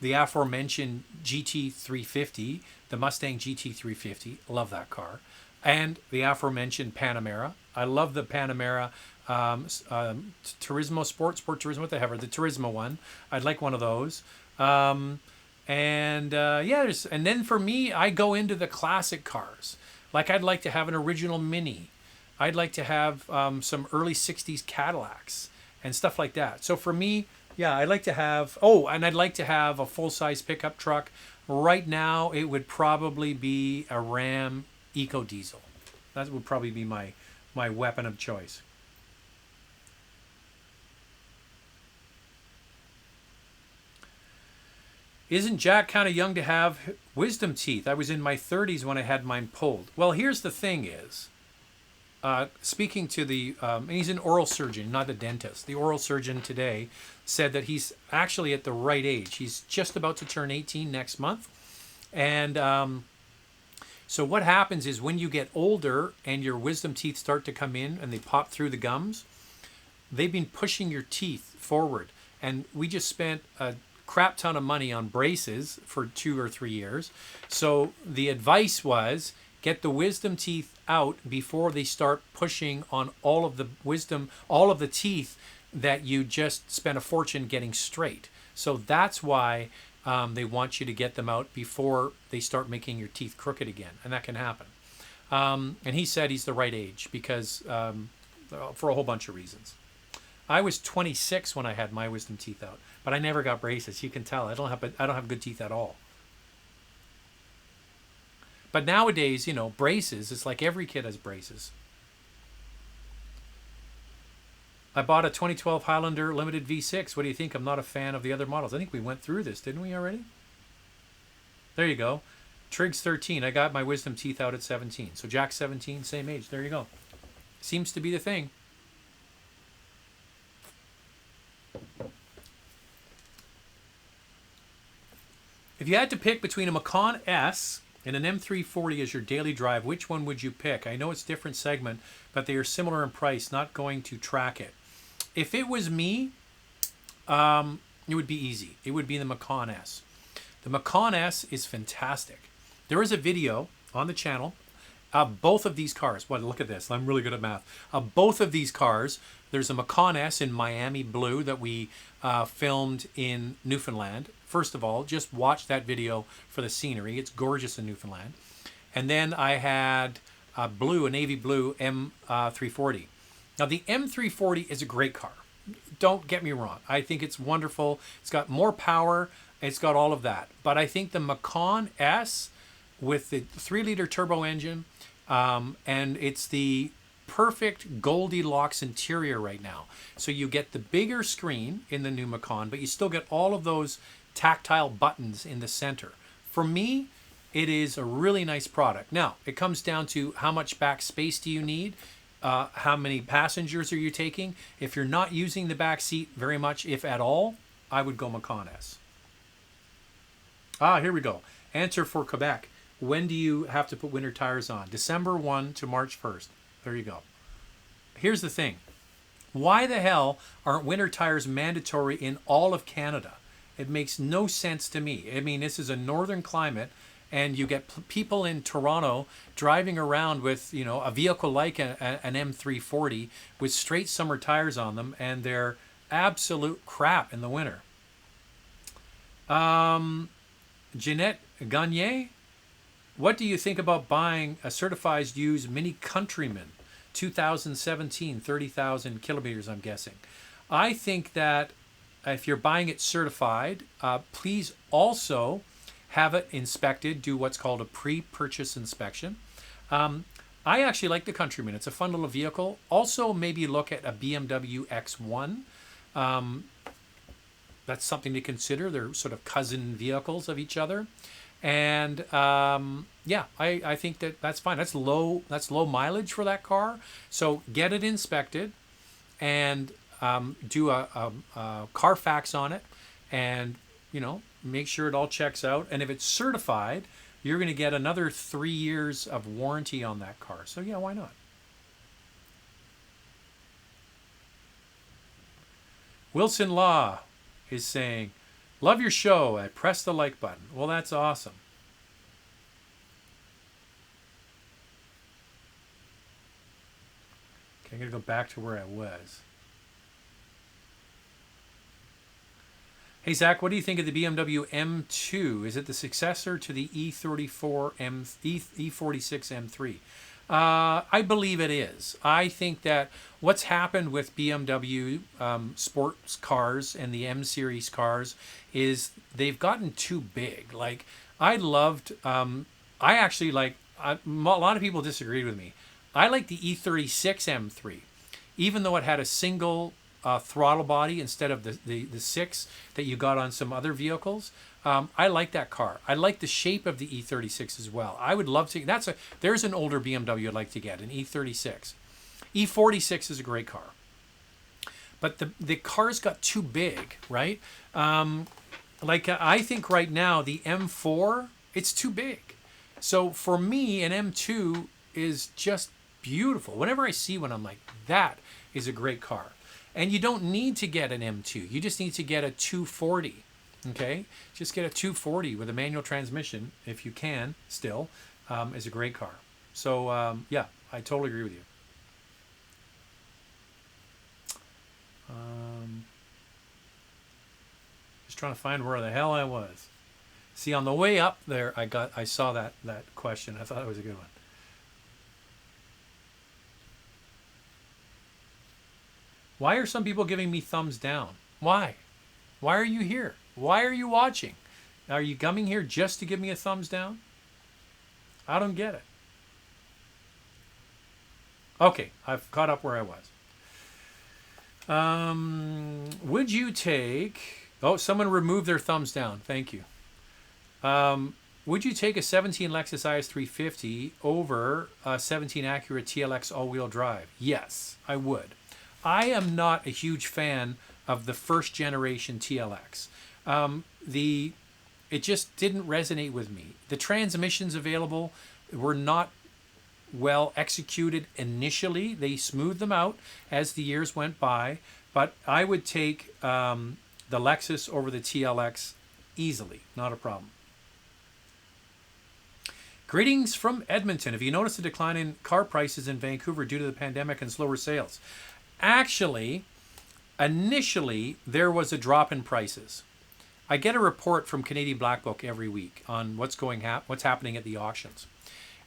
the aforementioned GT350, the Mustang GT350, love that car. And the aforementioned Panamera. I love the Panamera Turismo Sport Turismo, what the heck, the Turismo one. I'd like one of those. And then for me, I go into the classic cars. Like, I'd like to have an original Mini. I'd like to have some early 60s Cadillacs and stuff like that. So for me, yeah, I'd like to have, and I'd like to have a full-size pickup truck. Right now, it would probably be a Ram Eco Diesel. That would probably be my weapon of choice. Isn't Jack kind of young to have wisdom teeth? I was in my 30s when I had mine pulled. Well, here's the thing is, speaking to the, and he's an oral surgeon, not a dentist. The oral surgeon today said that he's actually at the right age. He's just about to turn 18 next month. And so what happens is when you get older and your wisdom teeth start to come in and they pop through the gums, they've been pushing your teeth forward. And we just spent a crap ton of money on braces for 2 or 3 years. So the advice was get the wisdom teeth out before they start pushing on all of the teeth that you just spent a fortune getting straight. So that's why they want you to get them out before they start making your teeth crooked again. And that can happen. And he said he's the right age because for a whole bunch of reasons. I was 26 when I had my wisdom teeth out, but I never got braces. You can tell I don't have good teeth at all. But nowadays, you know, braces, it's like every kid has braces. I bought a 2012 Highlander Limited V6. What do you think? I'm not a fan of the other models. I think we went through this, didn't we already? There you go. Trig's 13. I got my wisdom teeth out at 17. So Jack's 17, same age. There you go. Seems to be the thing. If you had to pick between a Macon S and an M340 as your daily drive, which one would you pick? I know it's different segment, but they are similar in price, not going to track it. If it was me, it would be easy. It would be the Macon S. The Macon S is fantastic. There is a video on the channel of both of these cars. Well, look at this. I'm really good at math. Of both of these cars, there's a Macon S in Miami blue that we filmed in Newfoundland. First of all, just watch that video for the scenery. It's gorgeous in Newfoundland. And then I had a navy blue M340. Now, the M340 is a great car. Don't get me wrong. I think it's wonderful. It's got more power. It's got all of that. But I think the Macon S with the 3-liter turbo engine, and it's the perfect Goldilocks interior right now. So you get the bigger screen in the new Macon, but you still get all of those tactile buttons in the center. For me, it is a really nice product. Now, it comes down to how much back space do you need? How many passengers are you taking? If you're not using the back seat very much, if at all, I would go Macon S. Here we go. Answer for Quebec. When do you have to put winter tires on? December 1 to March 1st. There you go. Here's the thing. Why the hell aren't winter tires mandatory in all of Canada? It makes no sense to me. I mean, this is a northern climate, and you get people in Toronto driving around with, you know, a vehicle like an M340 with straight summer tires on them, and they're absolute crap in the winter. Jeanette Gagne, what do you think about buying a certified used Mini Countryman, 2017, 30,000 kilometers, I'm guessing? I think that if you're buying it certified, please also have it inspected, do what's called a pre-purchase inspection. I actually like the Countryman. It's a fun little vehicle. Also, maybe look at a Bmw X1. That's something to consider. They're sort of cousin vehicles of each other. And yeah, I think that's fine. That's low mileage for that car. So get it inspected and do a Carfax on it, and you know, make sure it all checks out. And if it's certified, you're going to get another 3 years of warranty on that car. So yeah, why not? Wilson Law is saying, love your show. I press the like button. Well, that's awesome. Okay, I'm going to go back to where I was. Hey, Zach, what do you think of the BMW M2? Is it the successor to the E46 M3? I believe it is. I think that what's happened with BMW sports cars and the M series cars is they've gotten too big. Like, I actually like, a lot of people disagreed with me. I like the E36 M3, even though it had a single throttle body instead of the 6 that you got on some other vehicles. I like that car. I like the shape of the E36 as well. I would love to. There's an older BMW I'd like to get, an E36. E46 is a great car. But the car's got too big, right? I think right now the M4, it's too big. So for me, an M2 is just beautiful. Whenever I see one, I'm like, that is a great car. And you don't need to get an M2. You just need to get a 240. Okay? Just get a 240 with a manual transmission, if you can, still, is a great car. So, yeah, I totally agree with you. Just trying to find where the hell I was. See, on the way up there, I saw that question. I thought it was a good one. Why are some people giving me thumbs down? Why? Why are you here? Why are you watching? Are you coming here just to give me a thumbs down? I don't get it. Okay, I've caught up where I was. Would you take... Oh, someone removed their thumbs down. Thank you. Would you take a 17 Lexus IS 350 over a 17 Acura Tlx all-wheel drive? Yes, I would. I am not a huge fan of the first generation TLX. It just didn't resonate with me. The transmissions available were not well executed initially. They smoothed them out as the years went by. But I would take the Lexus over the TLX easily. Not a problem. Greetings from Edmonton. Have you noticed a decline in car prices in Vancouver due to the pandemic and slower sales? Actually, initially, there was a drop in prices. I get a report from Canadian Black Book every week on what's happening at the auctions.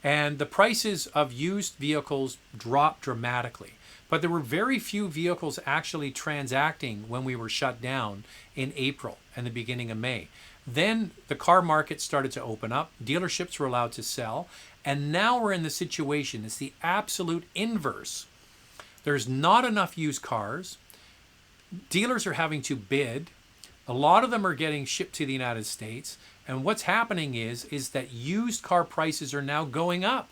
And the prices of used vehicles dropped dramatically. But there were very few vehicles actually transacting when we were shut down in April and the beginning of May. Then the car market started to open up. Dealerships were allowed to sell. And now we're in the situation. It's the absolute inverse. There's not enough used cars. Dealers are having to bid. A lot of them are getting shipped to the United States. And what's happening is that used car prices are now going up.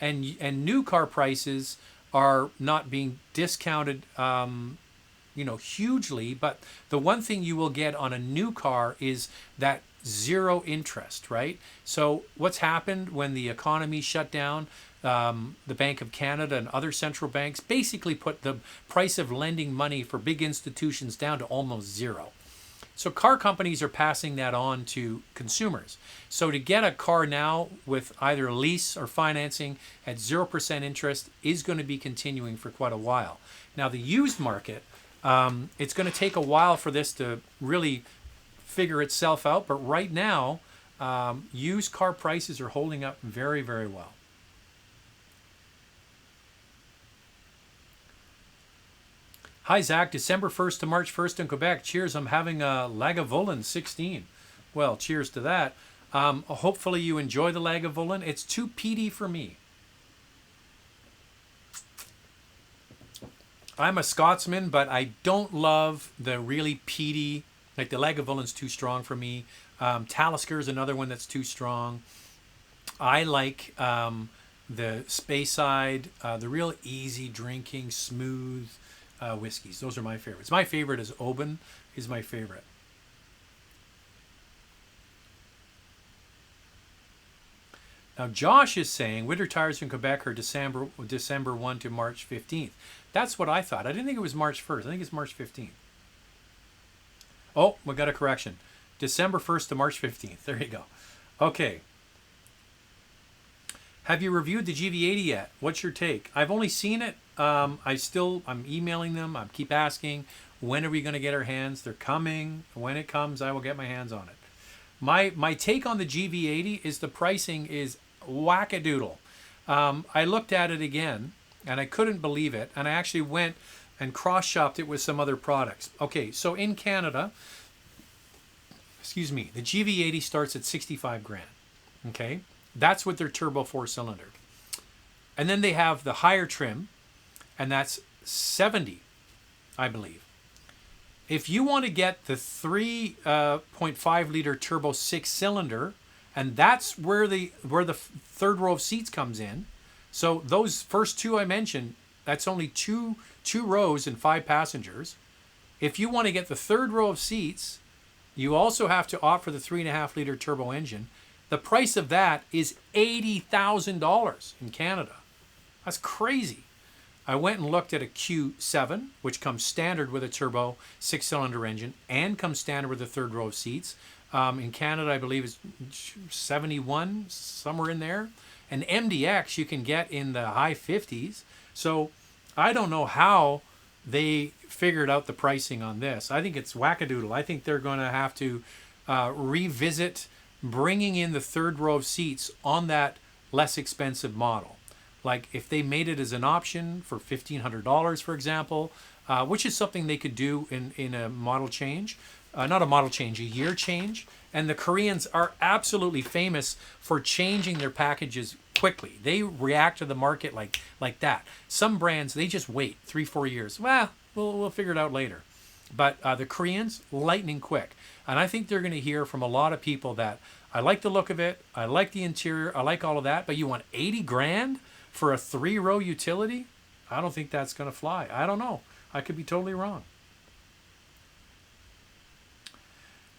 And new car prices are not being discounted hugely. But the one thing you will get on a new car is that zero interest, right? So what's happened when the economy shut down? The Bank of Canada and other central banks basically put the price of lending money for big institutions down to almost zero. So car companies are passing that on to consumers. So to get a car now with either lease or financing at 0% interest is going to be continuing for quite a while. Now the used market, it's going to take a while for this to really figure itself out. But right now, used car prices are holding up very, very well. Hi, Zach. December 1st to March 1st in Quebec. Cheers. I'm having a Lagavulin 16. Well, cheers to that. Hopefully you enjoy the Lagavulin. It's too peaty for me. I'm a Scotsman, but I don't love the really peaty, like the Lagavulin's too strong for me. Talisker is another one that's too strong. I like the Speyside, the real easy drinking, smooth whiskeys. Those are my favorites. My favorite is Oban, is my favorite. Now Josh is saying winter tires in Quebec are December 1 to March 15th. That's what I thought. I didn't think it was March 1st. I think it's March 15th. Oh, we got a correction. December 1st to March 15th. There you go. Okay. Have you reviewed the GV80 yet? What's your take? I've only seen it. I'm emailing them. I keep asking, when are we going to get our hands? They're coming. When it comes, I will get my hands on it. My take on the GV80 is the pricing is wackadoodle. I looked at it again, and I couldn't believe it. And I actually went and cross-shopped it with some other products. Okay, so in Canada, the GV80 starts at 65 grand. Okay, that's with their turbo 4-cylinder. And then they have the higher trim, and that's 70. I believe. If you want to get the 3.5 liter turbo 6-cylinder, and that's where the third row of seats comes in. So those first two I mentioned, that's only two rows and 5 passengers. If you want to get the third row of seats, you also have to opt for the 3.5 liter turbo engine. The price of that is $80,000 in Canada. That's crazy. I went and looked at a Q7, which comes standard with a turbo 6-cylinder engine and comes standard with a third row of seats. In Canada, I believe is 71, somewhere in there. An MDX you can get in the high 50s. So I don't know how they figured out the pricing on this. I think it's wackadoodle. I think they're going to have to revisit bringing in the third row of seats on that less expensive model. Like if they made it as an option for $1,500, for example, which is something they could do in a model change. Not a model change, a year change. And the Koreans are absolutely famous for changing their packages quickly. They react to the market like that. Some brands, they just wait 3-4 years. Well, we'll figure it out later. But the Koreans, lightning quick. And I think they're going to hear from a lot of people that I like the look of it, I like the interior, I like all of that, but you want 80 grand for a 3-row utility? I don't think that's going to fly. I don't know. I could be totally wrong.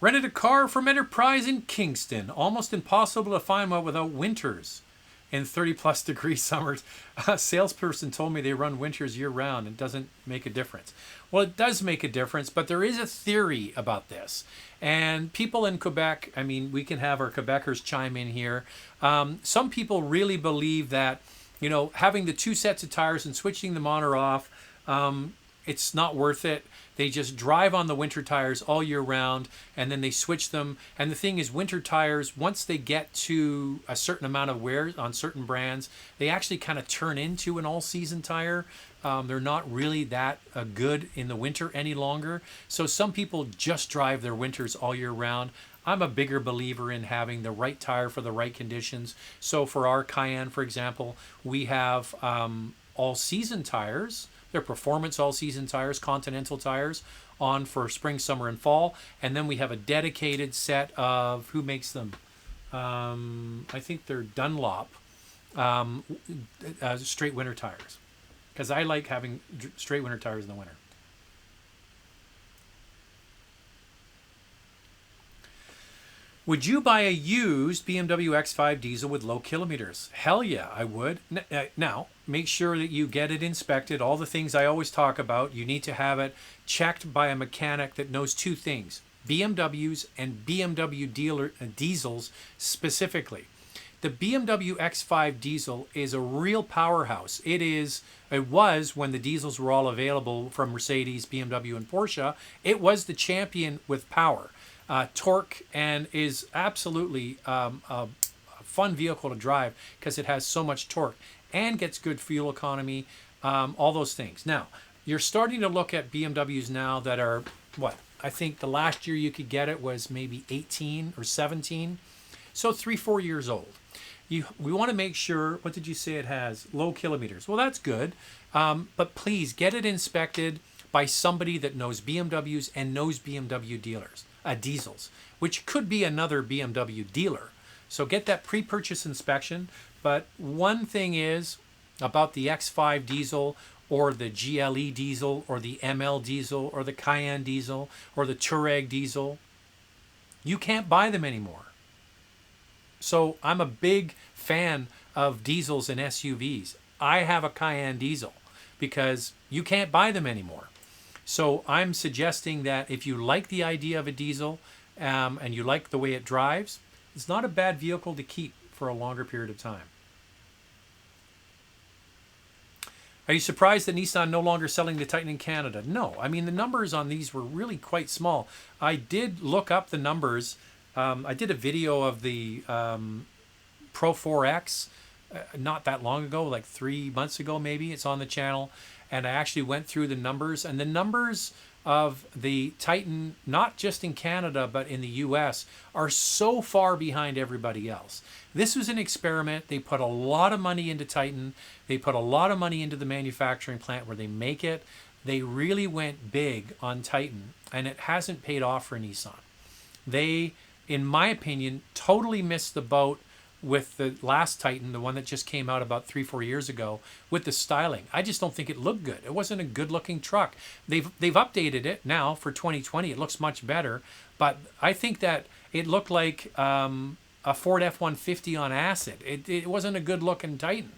Rented a car from Enterprise in Kingston. Almost impossible to find one without winters. In 30-plus degree summers, a salesperson told me they run winters year-round and it doesn't make a difference. Well, it does make a difference, but there is a theory about this. And people in Quebec, I mean, we can have our Quebecers chime in here. Some people really believe that, you know, having the 2 sets of tires and switching them on or off, it's not worth it. They just drive on the winter tires all year round and then they switch them. And the thing is, winter tires, once they get to a certain amount of wear on certain brands, they actually kind of turn into an all-season tire. They're not really that good in the winter any longer. So some people just drive their winters all year round. I'm a bigger believer in having the right tire for the right conditions. So for our Cayenne, for example, we have all-season tires. They're performance all-season tires, Continental tires, on for spring, summer, and fall. And then we have a dedicated set of, who makes them? I think they're Dunlop, straight winter tires. Because I like having straight winter tires in the winter. Would you buy a used BMW X5 Diesel with low kilometers? Hell yeah, I would. Now, make sure that you get it inspected. All the things I always talk about, you need to have it checked by a mechanic that knows 2 things, BMWs and BMW diesels specifically. The BMW X5 Diesel is a real powerhouse. It was, when the diesels were all available from Mercedes, BMW, and Porsche, it was the champion with power. Torque, and is absolutely a fun vehicle to drive because it has so much torque and gets good fuel economy, all those things. Now, you're starting to look at BMWs now that are, what, I think the last year you could get it was maybe 18 or 17, so 3-4 years old. We want to make sure, what did you say it has? Low kilometers. Well, that's good, but please get it inspected by somebody that knows BMWs and knows BMW diesels, which could be another BMW dealer. So get that pre-purchase inspection. But one thing is about the X5 diesel or the GLE diesel or the ML diesel or the Cayenne diesel or the Touareg diesel, you can't buy them anymore. So I'm a big fan of diesels and SUVs. I have a Cayenne diesel because you can't buy them anymore. So I'm suggesting that if you like the idea of a diesel and you like the way it drives, it's not a bad vehicle to keep for a longer period of time. Are you surprised that Nissan no longer selling the Titan in Canada? No. I mean, the numbers on these were really quite small. I did look up the numbers. I did a video of the Pro 4X not that long ago, like 3 months ago maybe. It's on the channel. And I actually went through the numbers. And the numbers of the Titan, not just in Canada, but in the US, are so far behind everybody else. This was an experiment. They put a lot of money into Titan. They put a lot of money into the manufacturing plant where they make it. They really went big on Titan, and it hasn't paid off for Nissan. They, in my opinion, totally missed the boat with the last Titan, the one that just came out about 3-4 years ago, with the styling. I just don't think it looked good. It wasn't a good-looking truck. They've updated it now for 2020. It looks much better, but I think that it looked like a Ford F-150 on acid. It wasn't a good-looking Titan,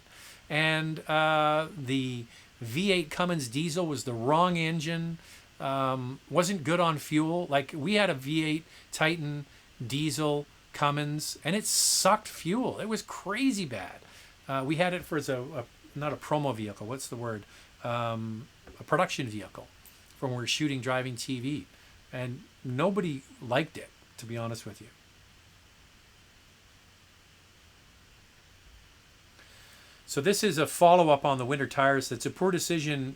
and the V8 Cummins diesel was the wrong engine. Wasn't good on fuel. Like, we had a V8 Titan diesel Cummins, and it sucked fuel. It was crazy bad. We had it for not a promo vehicle. What's the word? A production vehicle, when we were shooting driving TV, and nobody liked it, to be honest with you. So this is a follow-up on the winter tires. It's a poor decision.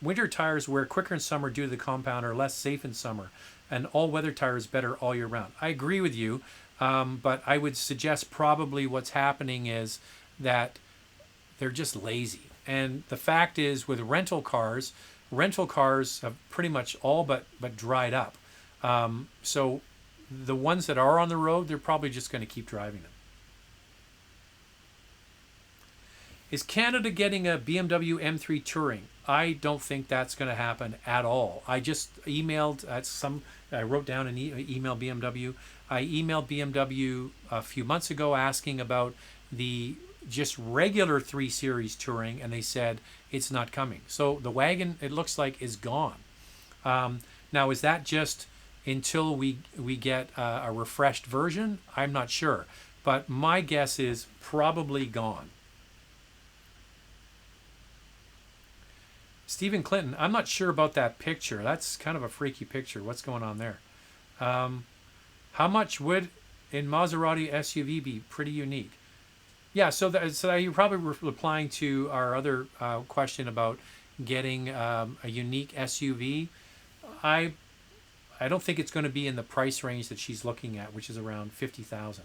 Winter tires wear quicker in summer due to the compound, are less safe in summer, and all-weather tires better all year round. I agree with you, but I would suggest probably what's happening is that they're just lazy. And the fact is, with rental cars have pretty much all but dried up. So the ones that are on the road, they're probably just going to keep driving them. Is Canada getting a BMW M3 Touring? I don't think that's going to happen at all. I just emailed I wrote down an email BMW. I emailed BMW a few months ago asking about the just regular 3 Series Touring, and they said it's not coming. So the wagon, it looks like, is gone. Now, is that just until we get a refreshed version? I'm not sure, but my guess is probably gone. Stephen Clinton, I'm not sure about that picture. That's kind of a freaky picture. What's going on there? How much would in Maserati SUV be? Pretty unique. Yeah, so you're probably replying to our other question about getting a unique SUV. I don't think it's going to be in the price range that she's looking at, which is around $50,000.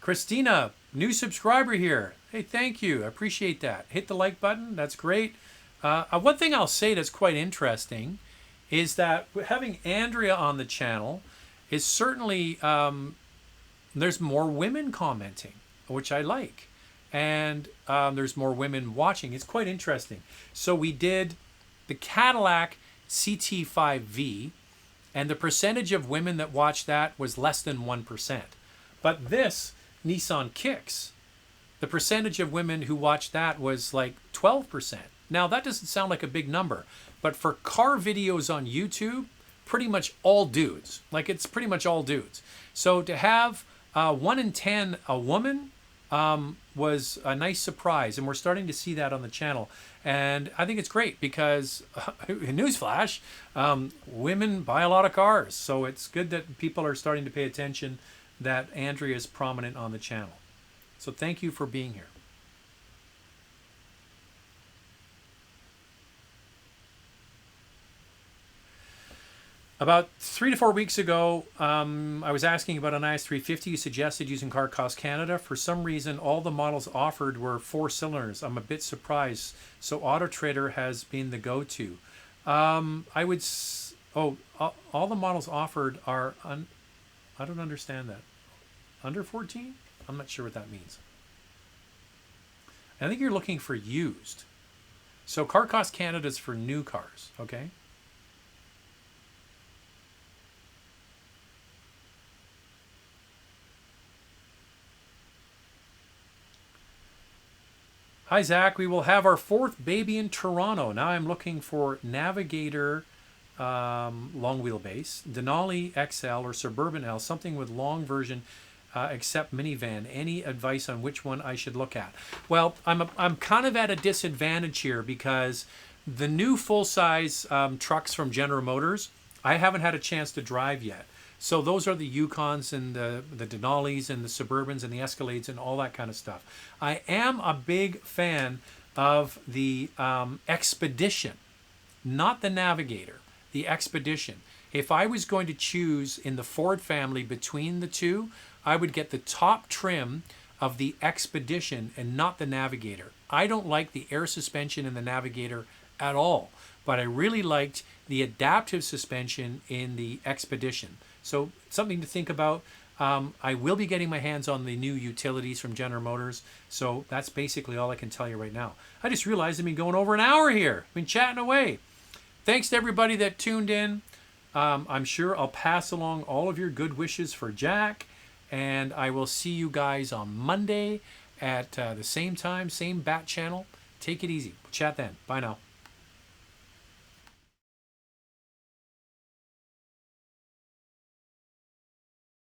Christina, new subscriber here. Hey, thank you. I appreciate that. Hit the like button. That's great. One thing I'll say that's quite interesting is that having Andrea on the channel is certainly, there's more women commenting, which I like. And there's more women watching. It's quite interesting. So we did the Cadillac CT5V, and the percentage of women that watched that was less than 1%. But this Nissan Kicks, the percentage of women who watched that was like 12%. Now, that doesn't sound like a big number, but for car videos on YouTube, pretty much all dudes. Like, it's pretty much all dudes. So to have 1 in 10 a woman was a nice surprise, and we're starting to see that on the channel. And I think it's great because, newsflash, women buy a lot of cars. So it's good that people are starting to pay attention that Andrea is prominent on the channel. So thank you for being here. About 3 to 4 weeks ago, I was asking about an IS350. You suggested using Car Cost Canada. For some reason, all the models offered were 4 cylinders. I'm a bit surprised. So Auto Trader has been the go-to. All the models offered are I don't understand that. Under 14? I'm not sure what that means. I think you're looking for used. So Car Cost Canada is for new cars, okay? Hi, Zach. We will have our 4th baby in Toronto. Now I'm looking for Navigator long wheelbase, Denali XL or Suburban L, something with long version except minivan. Any advice on which one I should look at? Well, I'm kind of at a disadvantage here because the new full-size trucks from General Motors, I haven't had a chance to drive yet. So those are the Yukons and the Denalis and the Suburbans and the Escalades and all that kind of stuff. I am a big fan of the Expedition, not the Navigator, the Expedition. If I was going to choose in the Ford family between the two, I would get the top trim of the Expedition and not the Navigator. I don't like the air suspension in the Navigator at all, but I really liked the adaptive suspension in the Expedition. So something to think about. I will be getting my hands on the new utilities from General Motors, so that's basically all I can tell you right now. I just realized I've been going over an hour here. I've been chatting away. Thanks to everybody that tuned in. I'm sure I'll pass along all of your good wishes for Jack, and I will see you guys on Monday at the same time, same bat channel. Take it easy. We'll chat then. Bye now.